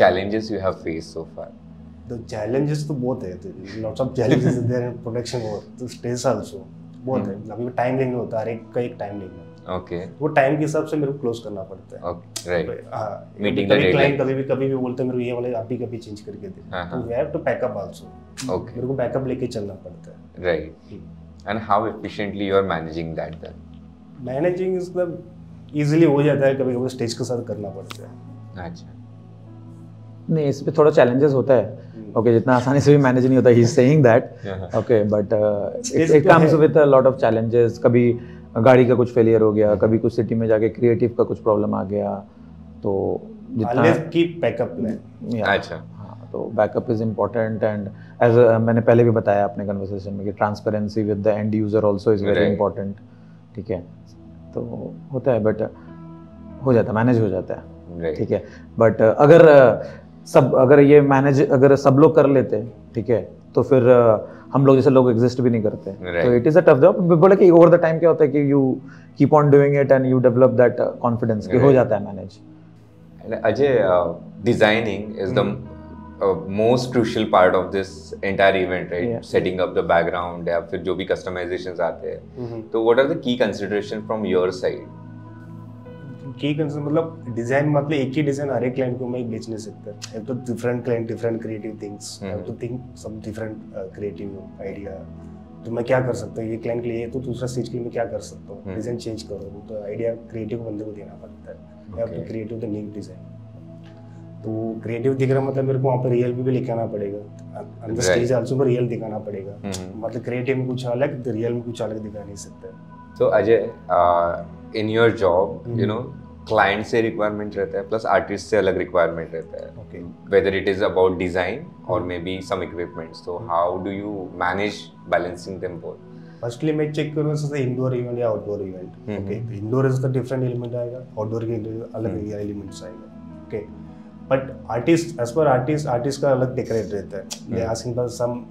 challenges you have faced so far? The challenges तो बहुत है. Lots of challenges there in production work. तो stress also बहुत है. अभी time नहीं होता. हर एक का एक time नहीं है. ओके, वो टाइम के हिसाब से मेरे को क्लोज करना पड़ता है. Okay, right. हाँ, मीटिंग क्लाइंट कभी भी बोलते हैं मेरे को ये वाले आप भी कभी चेंज करके दे, तो we have to backup also. Okay, मेरे को बैकअप लेके चलना पड़ता है. Right. And how efficiently you are managing that then? Managing is the easily हो जाता है, कभी कभी स्टेज के साथ करना पड़ता है. अच्छा, नहीं इस पे थोड़ा चैलेंजेस होता है. ओके, जितना आसानी से भी मैनेज नहीं होता. He is saying that. Okay, but it comes with a lot of challenges. कभी गाड़ी का कुछ फेलियर हो गया, कभी कुछ सिटी में जाके क्रिएटिव का कुछ प्रॉब्लम आ गया, तो जितना कीप बैकअप प्लान. अच्छा, हाँ, तो backup is important. And as मैंने पहले भी बताया अपने कन्वर्सेशन में कि transparency with the end user also is very important. ठीक है, तो होता है बट हो जाता है, मैनेज हो जाता है. ठीक है, बट अगर ये मैनेज अगर सब लोग कर लेते, ठीक है, तो फिर हम लोग जैसे लोग एग्जिस्ट भी नहीं करते. तो it is a tough job. बोले कि ओवर द टाइम क्या होता है कि you keep on doing it and you develop that confidence कि हो जाता है manage. Ajay, designing is the most crucial part of this entire event, right? Setting up the background या फिर जो भी कस्टमाइजेशंस आते हैं, तो what are the key consideration from your side? Key concern मतलब डिजाइन, मतलब एक ही डिजाइन हर एक क्लाइंट को मैं बेच नहीं सकता. Have to different client, different creative things, have to think some different creative idea. तो मैं क्या कर सकता हूँ ये क्लाइंट के लिए, तो दूसरा स्टेज के लिए मैं क्या कर सकता हूँ, डिजाइन चेंज करो. तो आइडिया क्रिएटिव बंदे को देना पड़ता है. Have to creative the new design. तो क्रिएटिव दिख रहा मतलब मेरे को वहाँ पर रियल भी लेके आना पड़ेगा. अंदर स्टेज आल्सो पर रियल दिखाना पड़ेगा. मतलब क्रिएटिव में कुछ अलग, रियल में कुछ अलग दिखा नहीं सकता. तो Ajay, in your job you know client से रिक्वायरमेंट रहता है प्लस आर्टिस्ट से अलग रिक्वायरमेंट रहता है. Okay, whether it is about design और मे बी सम इक्विपमेंट्स. तो how do you manage balancing them both? Firstly मैं चेक करूँ जैसे इंडोर इवेंट या outdoor event. Okay, indoor is the different element आएगा, आउटडोर के अलग एलिमेंट्स आएगा. Okay, but artist as per artist का अलग डेकोरेट रहता है. They asking for some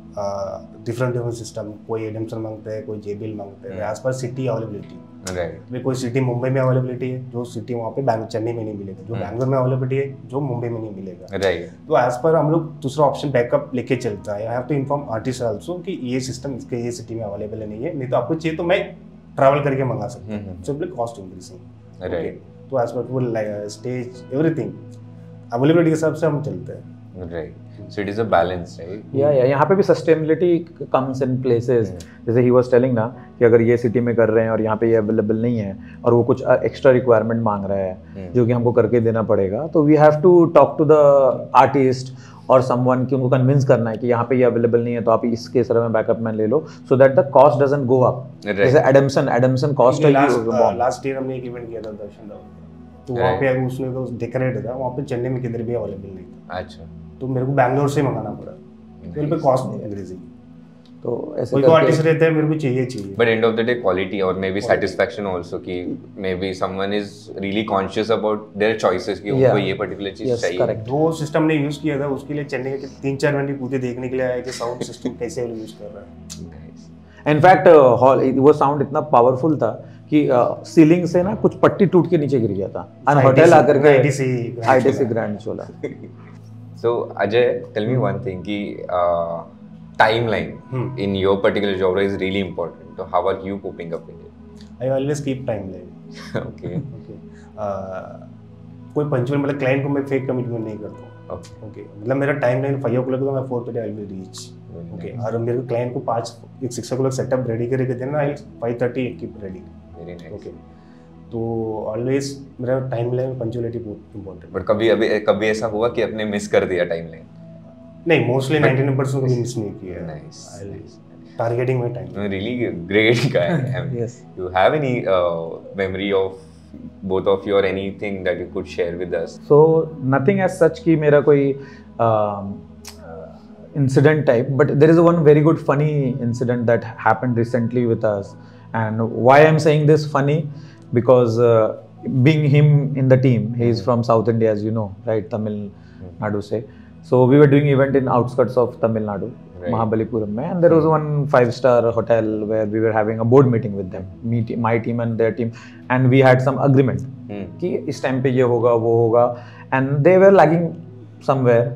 different system. कोई एडम्सन मांगता है, कोई जेबीएल मांगता है. As per city availability, right? कोई सिटी मुंबई में अवेलेबिलिटी है, जो सिटी वहाँ पे चेन्नई में नहीं मिलेगा. जो बैंगलोर में अवेलेबिलिटी है, जो मुंबई में नहीं मिलेगा. राइट. तो एज पर हम लोग दूसरा ऑप्शन बैकअप लेके चलता है. I have to inform artist also कि ये सिस्टम इसके ये सिटी में अवेलेबल नहीं है, नहीं तो आपको चाहिए तो मैं ट्रैवल करके मंगा सकता हूँ. Simply cost increasing. राइट. तो as per stage everything availability के हिसाब से हम चलते हैं. Right. So it is a balance, right? Yeah. यहाँ पे भी sustainability comes in places. जैसे he was telling ना कि अगर ये सिटी में कर रहे हैं और यहाँ पे ये अवेलेबल नहीं है और वो कुछ एक्स्ट्रा रिक्वायरमेंट मांग रहा है जो कि हमको करके देना पड़ेगा, तो we have to talk to the artist और समवन कि उनको कन्विंस करना है कि यहाँ पे ये अवेलेबल नहीं है, तो आप इसके तरह में बैकअप मैन ले लो, so that the cost doesn't go up. जैसे एडम्सन कॉस्ट है. लास्ट ईयर हमने एक इवेंट किया था दर्शन राव, तो वहाँ पे उसने तो डेकोरेट था, वहाँ पे चेन्नई में किधर भी अवेलेबल नहीं था. अच्छा. तो मेरे को बैंगलोर से मंगाना पड़ा. तो इन पे कॉस्ट इंक्रीजिंग. तो ऐसे कोई आर्टिस्ट रहता है मेरे को चाहिए But end of the day, quality or maybe satisfaction also कि maybe someone is really conscious about their choices कि उनको ये particular चीज चाहिए. दो सिस्टम ने यूज किया था उसके लिए चेन्नई के 3-4 घंटे पूरे देखने के लिए आए कि साउंड सिस्टम कैसे यूज कर रहा है. इनफैक्ट वो साउंड इतना पावरफुल था कि सीलिंग से ना कुछ पट्टी टूट के नीचे गिर गया था और होटल आकर के आईटीसी ग्रैंड चोला. So Ajay, tell me one thing कि timeline in your particular genre is really important. So how are you coping up with it? I always keep timeline. Okay. कोई पंचुअल मतलब client को मैं fake commitment नहीं करता हूँ. Okay मतलब मेरा टाइमलाइन 5 o'clock तो मैं 4:30 आई विल रीच. ओके और मेरे को क्लाइंट को 6 o'clock सेटअप रेडी करके देना, आई 5:30 keep ready. Very nice. Okay तो ऑलवेज मेरा टाइमलाइन पंचुअलिटी बहुत इंपॉर्टेंट. बट कभी ऐसा हुआ कि आपने मिस कर दिया टाइमलाइन? नहीं, मोस्टली 99% को मिस नहीं किया. Nice. Targeting my time. Really great guy. Yes. You have any memory of both of you or anything that you could share with us? So nothing as such कि मेरा कोई incident type, but there is one very good funny incident that happened recently with us. And why I'm saying this funny, because being him in the team, he is from South India, as you know, right? Tamil Nadu se. So we were doing event in outskirts of Tamil Nadu, right. Mahabalipuram mein, and there was one 5-star hotel where we were having a board meeting with them, my team and their team, and we had some agreement कि इस time पे ये होगा वो होगा, and they were lagging somewhere.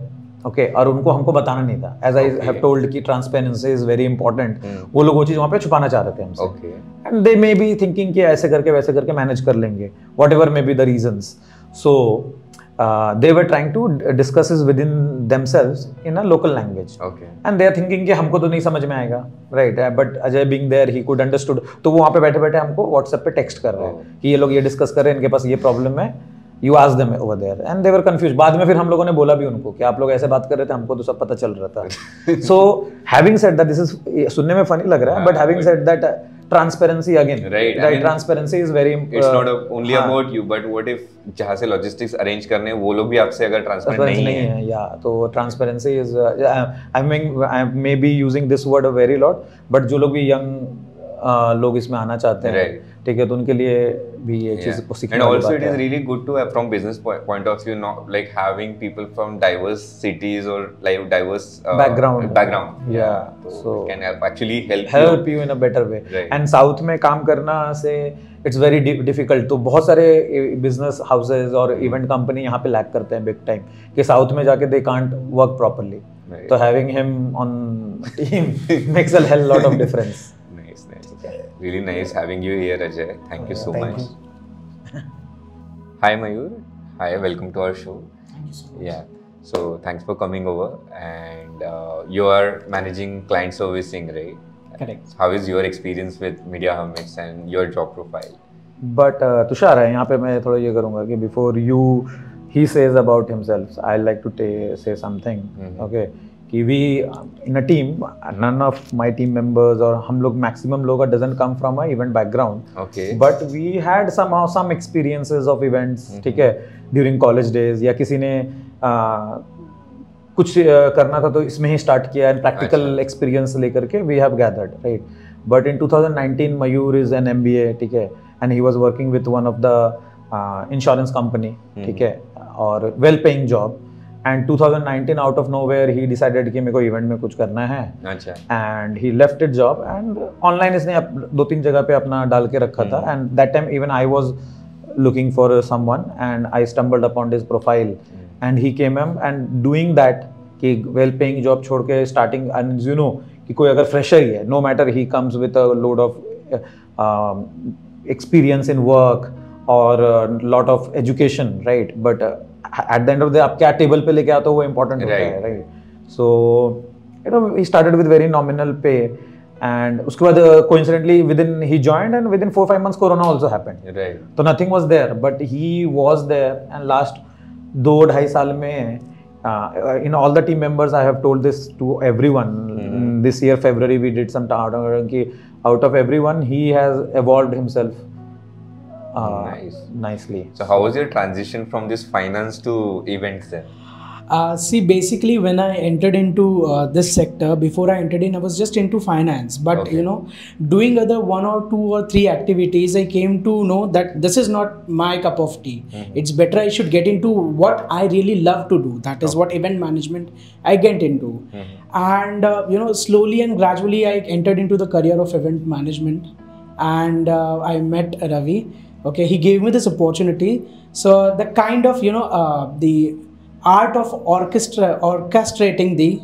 Okay, और उनको हमको बताना नहीं था. As I have told कि transparency is very important. वो लोग वो चीज़ वहाँ पे छुपाना चाह रहे थे हमसे. Okay. And they may be thinking कि ऐसे करके वैसे करके मैनेज कर लेंगे, whatever may be the reasons. So they were trying to discuss this within themselves in a local language. Okay. And they are thinking कि हमको तो नहीं समझ में आएगा, right? But Ajay being there, he could understood. तो वो वहाँ पे बैठे-बैठे हमको WhatsApp पे टेक्स्ट कर रहे हैं कि ये लोग ये डिस्कस कर रहे हैं, इनके पास ये प्रॉब्लम है. You ask them over there, and they were confused. बाद में फिर हम लोगों ने बोला भी उनको कि आप लोग ऐसे बात कर रहे थे, हमको तो सब पता चल रहा था. So having said that, this is सुनने में funny लग रहा है, but having said that, transparency again, right? I mean, transparency is very. It's not only about you, but what if जहाँ से logistics arrange करने हैं, वो लोग भी आपसे अगर transparent नहीं है, yeah, तो transparency is. I may be using this word a very lot, but जो लोग भी young लोग इसमें आना चाहते हैं, ठीक है, तो उनके लिए भी ये चीज़ को सीखने वाली बात है. And also it is really good to have from business point of view, not like having people from diverse cities or like diverse background. Yeah, so it can actually help you in a better way. Right. And South में काम करना से it's very difficult. तो बहुत सारे business houses और event company यहाँ पे lack करते हैं big time कि South में जाके they can't work properly. Right. तो having him on team makes a hell lot of difference. Really nice having you here, Ajay. Thank you so much. Hi Mayur. Hi, welcome to our show. Thank you so much. Yeah. So thanks for coming over. And you are managing client servicing, right? Correct. How is your experience with Media Hermits and your job profile? But Tushar है यहाँ पे मैं थोड़ा ये करूँगा कि before he says about himself, I like to say something. Okay. कि we in a team, none of my team members और हम लोग maximum लोग doesn't come from a event background. Okay. But we had somehow some experiences of events, ठीक है, during college days या किसी ने कुछ करना था तो इसमें ही start किया and practical experience लेकर के we have gathered, right? But in 2019 Mayur is an MBA, ठीक है, and he was working with one of the insurance company, ठीक है, और well paying job. And 2019 out of nowhere he decided कि मेरे को event में कुछ करना है. अच्छा. And he left his job and online इसने 2-3 जगह पे अपना डाल के रखा था. And that time even I was looking for someone and I stumbled upon his profile. And he came and doing that कि well paying job छोड़ के starting, and you know कि कोई अगर fresher ही है, no matter he comes with a load of experience in work or lot of education, right? But at the end of the day आप क्या table पे लेके आते हो वो important होता है, right? So you know he started with very nominal pay and उसके बाद coincidentally he joined and within 4-5 months Corona also happened. Right. तो nothing was there, but he was there and last 2-2.5 साल में in all the team members I have told this to everyone. This year February we did some out of everyone he has evolved himself. Nicely. So how was your transition from this finance to events then? See, basically, when I entered into this sector, before I entered in, I was just into finance. But Okay. you know, doing other 1 or 2 or 3 activities, I came to know that this is not my cup of tea. It's better I should get into what I really love to do. That is what event management I get into. And you know, slowly and gradually, I entered into the career of event management, and I met Ravi. Okay, he gave me this opportunity. So the kind of, you know, the art of orchestrating the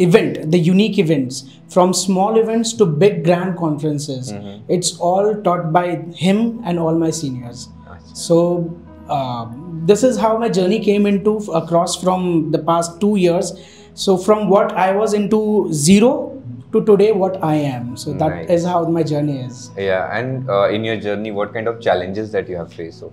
event, the unique events, from small events to big grand conferences, it's all taught by him and all my seniors. So this is how my journey came into across from the past 2 years. So from what I was into zero to today what I am. So that Nice. is how my journey is. Yeah, and in your journey, what kind of challenges that you have faced? So,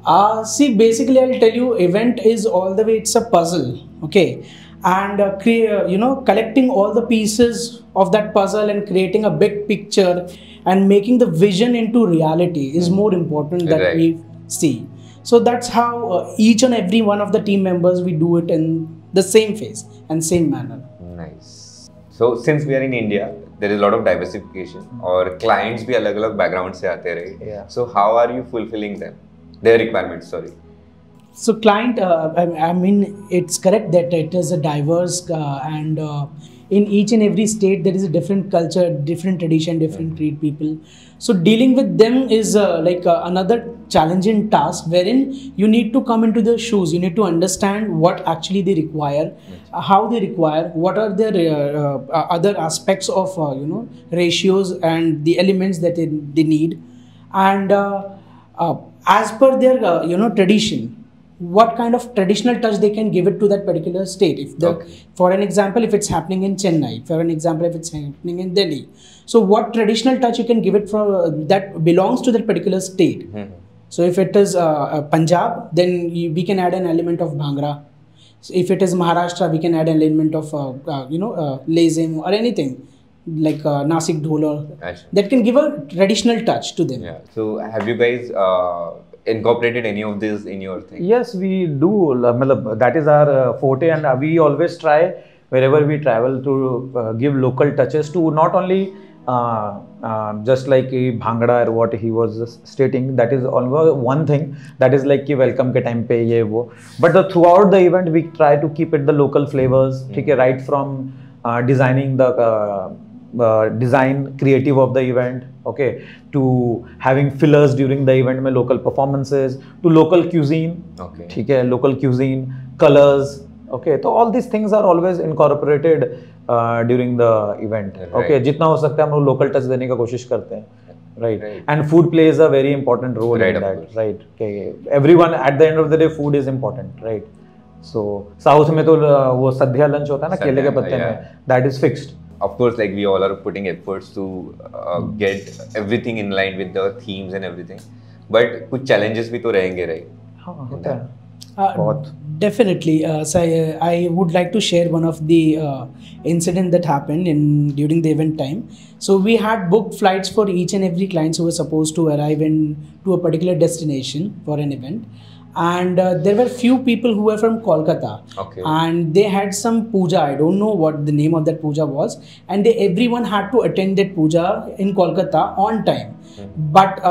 See, basically, I'll tell you, event is all the way, it's a puzzle, okay? And you know, collecting all the pieces of that puzzle and creating a big picture and making the vision into reality is more important that Right. we see. So that's how each and every one of the team members, we do it in the same phase and same manner. nice. So, since we are in India, there is a lot of diversification. और clients भी अलग-अलग background से आते रहे. Yeah. So, how are you fulfilling them? Their requirements, sorry. So client, I mean, it's correct that it is a diverse and in each and every state there is a different culture, different tradition, different creed people. So dealing with them is like another challenging task, wherein you need to come into their shoes. You need to understand what actually they require, how they require, what are their other aspects of you know, ratios and the elements that they need, and as per their you know, tradition, what kind of traditional touch they can give it to that particular state. If the, for an example, if it's happening in Chennai, for an example, if it's happening in Delhi, so what traditional touch you can give it for that belongs to that particular state. So if it is Punjab, then we can add an element of Bhangra. So if it is Maharashtra, we can add an element of you know, Lezim or anything like Nasik Dhol, Achha. that can give a traditional touch to them. Yeah. So, have you guys incorporated any of this in your thing? Yes, we do. मतलब that is our forte, and we always try wherever we travel to give local touches to not only just like Bhangra or what he was stating. That is always one thing. That is like कि welcome के time पे ये वो. But throughout the event we try to keep it the local flavors. ठीक है, right from designing the design creative of the event, okay, to having fillers during the event में local performances, to local cuisine, Okay. ठीक है, local cuisine, colors, okay, तो all these things are always incorporated during the event, okay, Right. जितना हो सकता है हम लोग local touch देने का कोशिश करते हैं, right, Right. and food plays a very important role Right, in of that, course. right, okay, everyone at the end of the day food is important, right, so south में तो वो सद्या lunch होता है ना केले के सद्या, पत्ते yeah. में, that is fixed. Of course, like we all are putting efforts to get everything in line with the themes and everything. But कुछ challenges भी तो रहेंगे, right? हाँ होता है. बहुत. Definitely. So I would like to share one of the incident that happened during the event time. So we had booked flights for each and every clients who were supposed to arrive to a particular destination for an event. And there were few people who were from Kolkata, Okay. and they had some puja. I don't know what the name of that puja was, and everyone had to attend that puja in Kolkata on time. But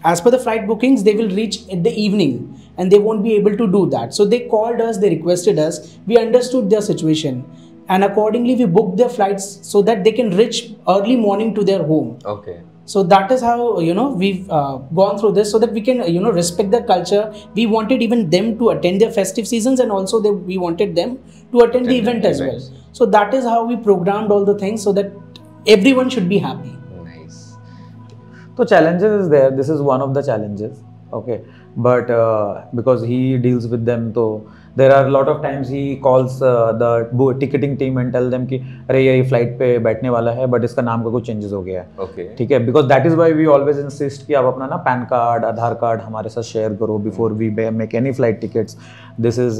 as per the flight bookings, they will reach in the evening, and they won't be able to do that. So they called us, they requested us. We understood their situation, and accordingly we booked their flights so that they can reach early morning to their home. Okay. So that is how, you know, we've gone through this, so that we can, you know, respect their culture. We wanted even them to attend their festive seasons, and also we wanted them to attend the event as well. events. So that is how we programmed all the things so that everyone should be happy. Nice. So challenges is there. This is one of the challenges. Okay, but because he deals with them, so there are a lot of times he calls the ticketing team and tell them कि अरे ये flight पे बैठने वाला है, but इसका नाम का कुछ changes हो गया है. Okay. ठीक है, because that is why we always insist कि आप अपना ना PAN card, आधार कार्ड हमारे साथ share करो before we make any flight tickets. This is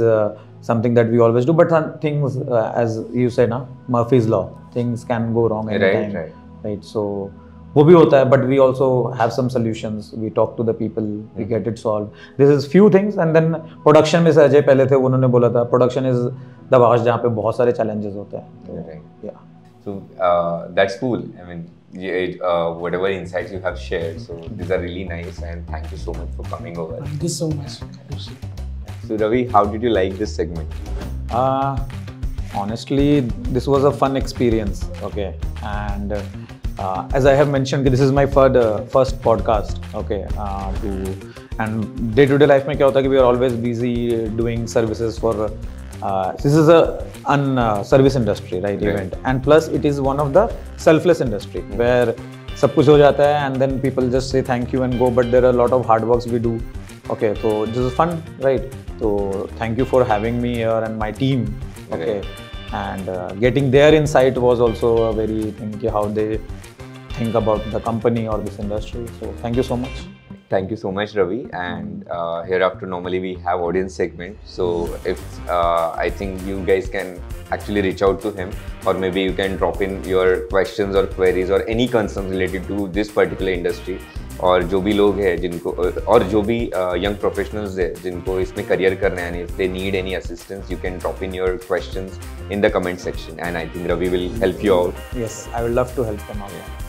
something that we always do. But some things, as you say ना, Murphy's law, things can go wrong anytime. Right. Right. So वो भी होता है, but we also have some solutions. We talk to the people, we get it solved. This is few things, and then production में अजय पहले थे, उन्होंने बोला था production is the vast जहाँ पे बहुत सारे challenges होते हैं. तो, Right. Yeah. So that's cool. I mean, whatever insights you have shared, so these are really nice, and thank you so much for coming over. Thank you so much. So Ravi, how did you like this segment? Honestly, this was a fun experience. Okay, and as I have mentioned, this is my first podcast. Okay, and day-to-day life में क्या होता है कि we are always busy doing services for. This is a service industry, right? Event, and plus it is one of the selfless industry where सब कुछ हो जाता है and then people just say thank you and go. But there are a lot of hard works we do. Okay, so this is fun, right? So thank you for having me here and my team. Okay, and getting their insight was also a very thing how they think about the company or this industry. So thank you so much. Thank you so much, Ravi. And hereafter, normally we have audience segment. So if I think you guys can actually reach out to him, or maybe you can drop in your questions or queries or any concerns related to this particular industry. और जो भी लोग हैं जिनको और जो भी young professionals है जिनको इसमें career करना है, if they need any assistance, you can drop in your questions in the comment section, and I think Ravi will help you out. Yes, I would love to help them out.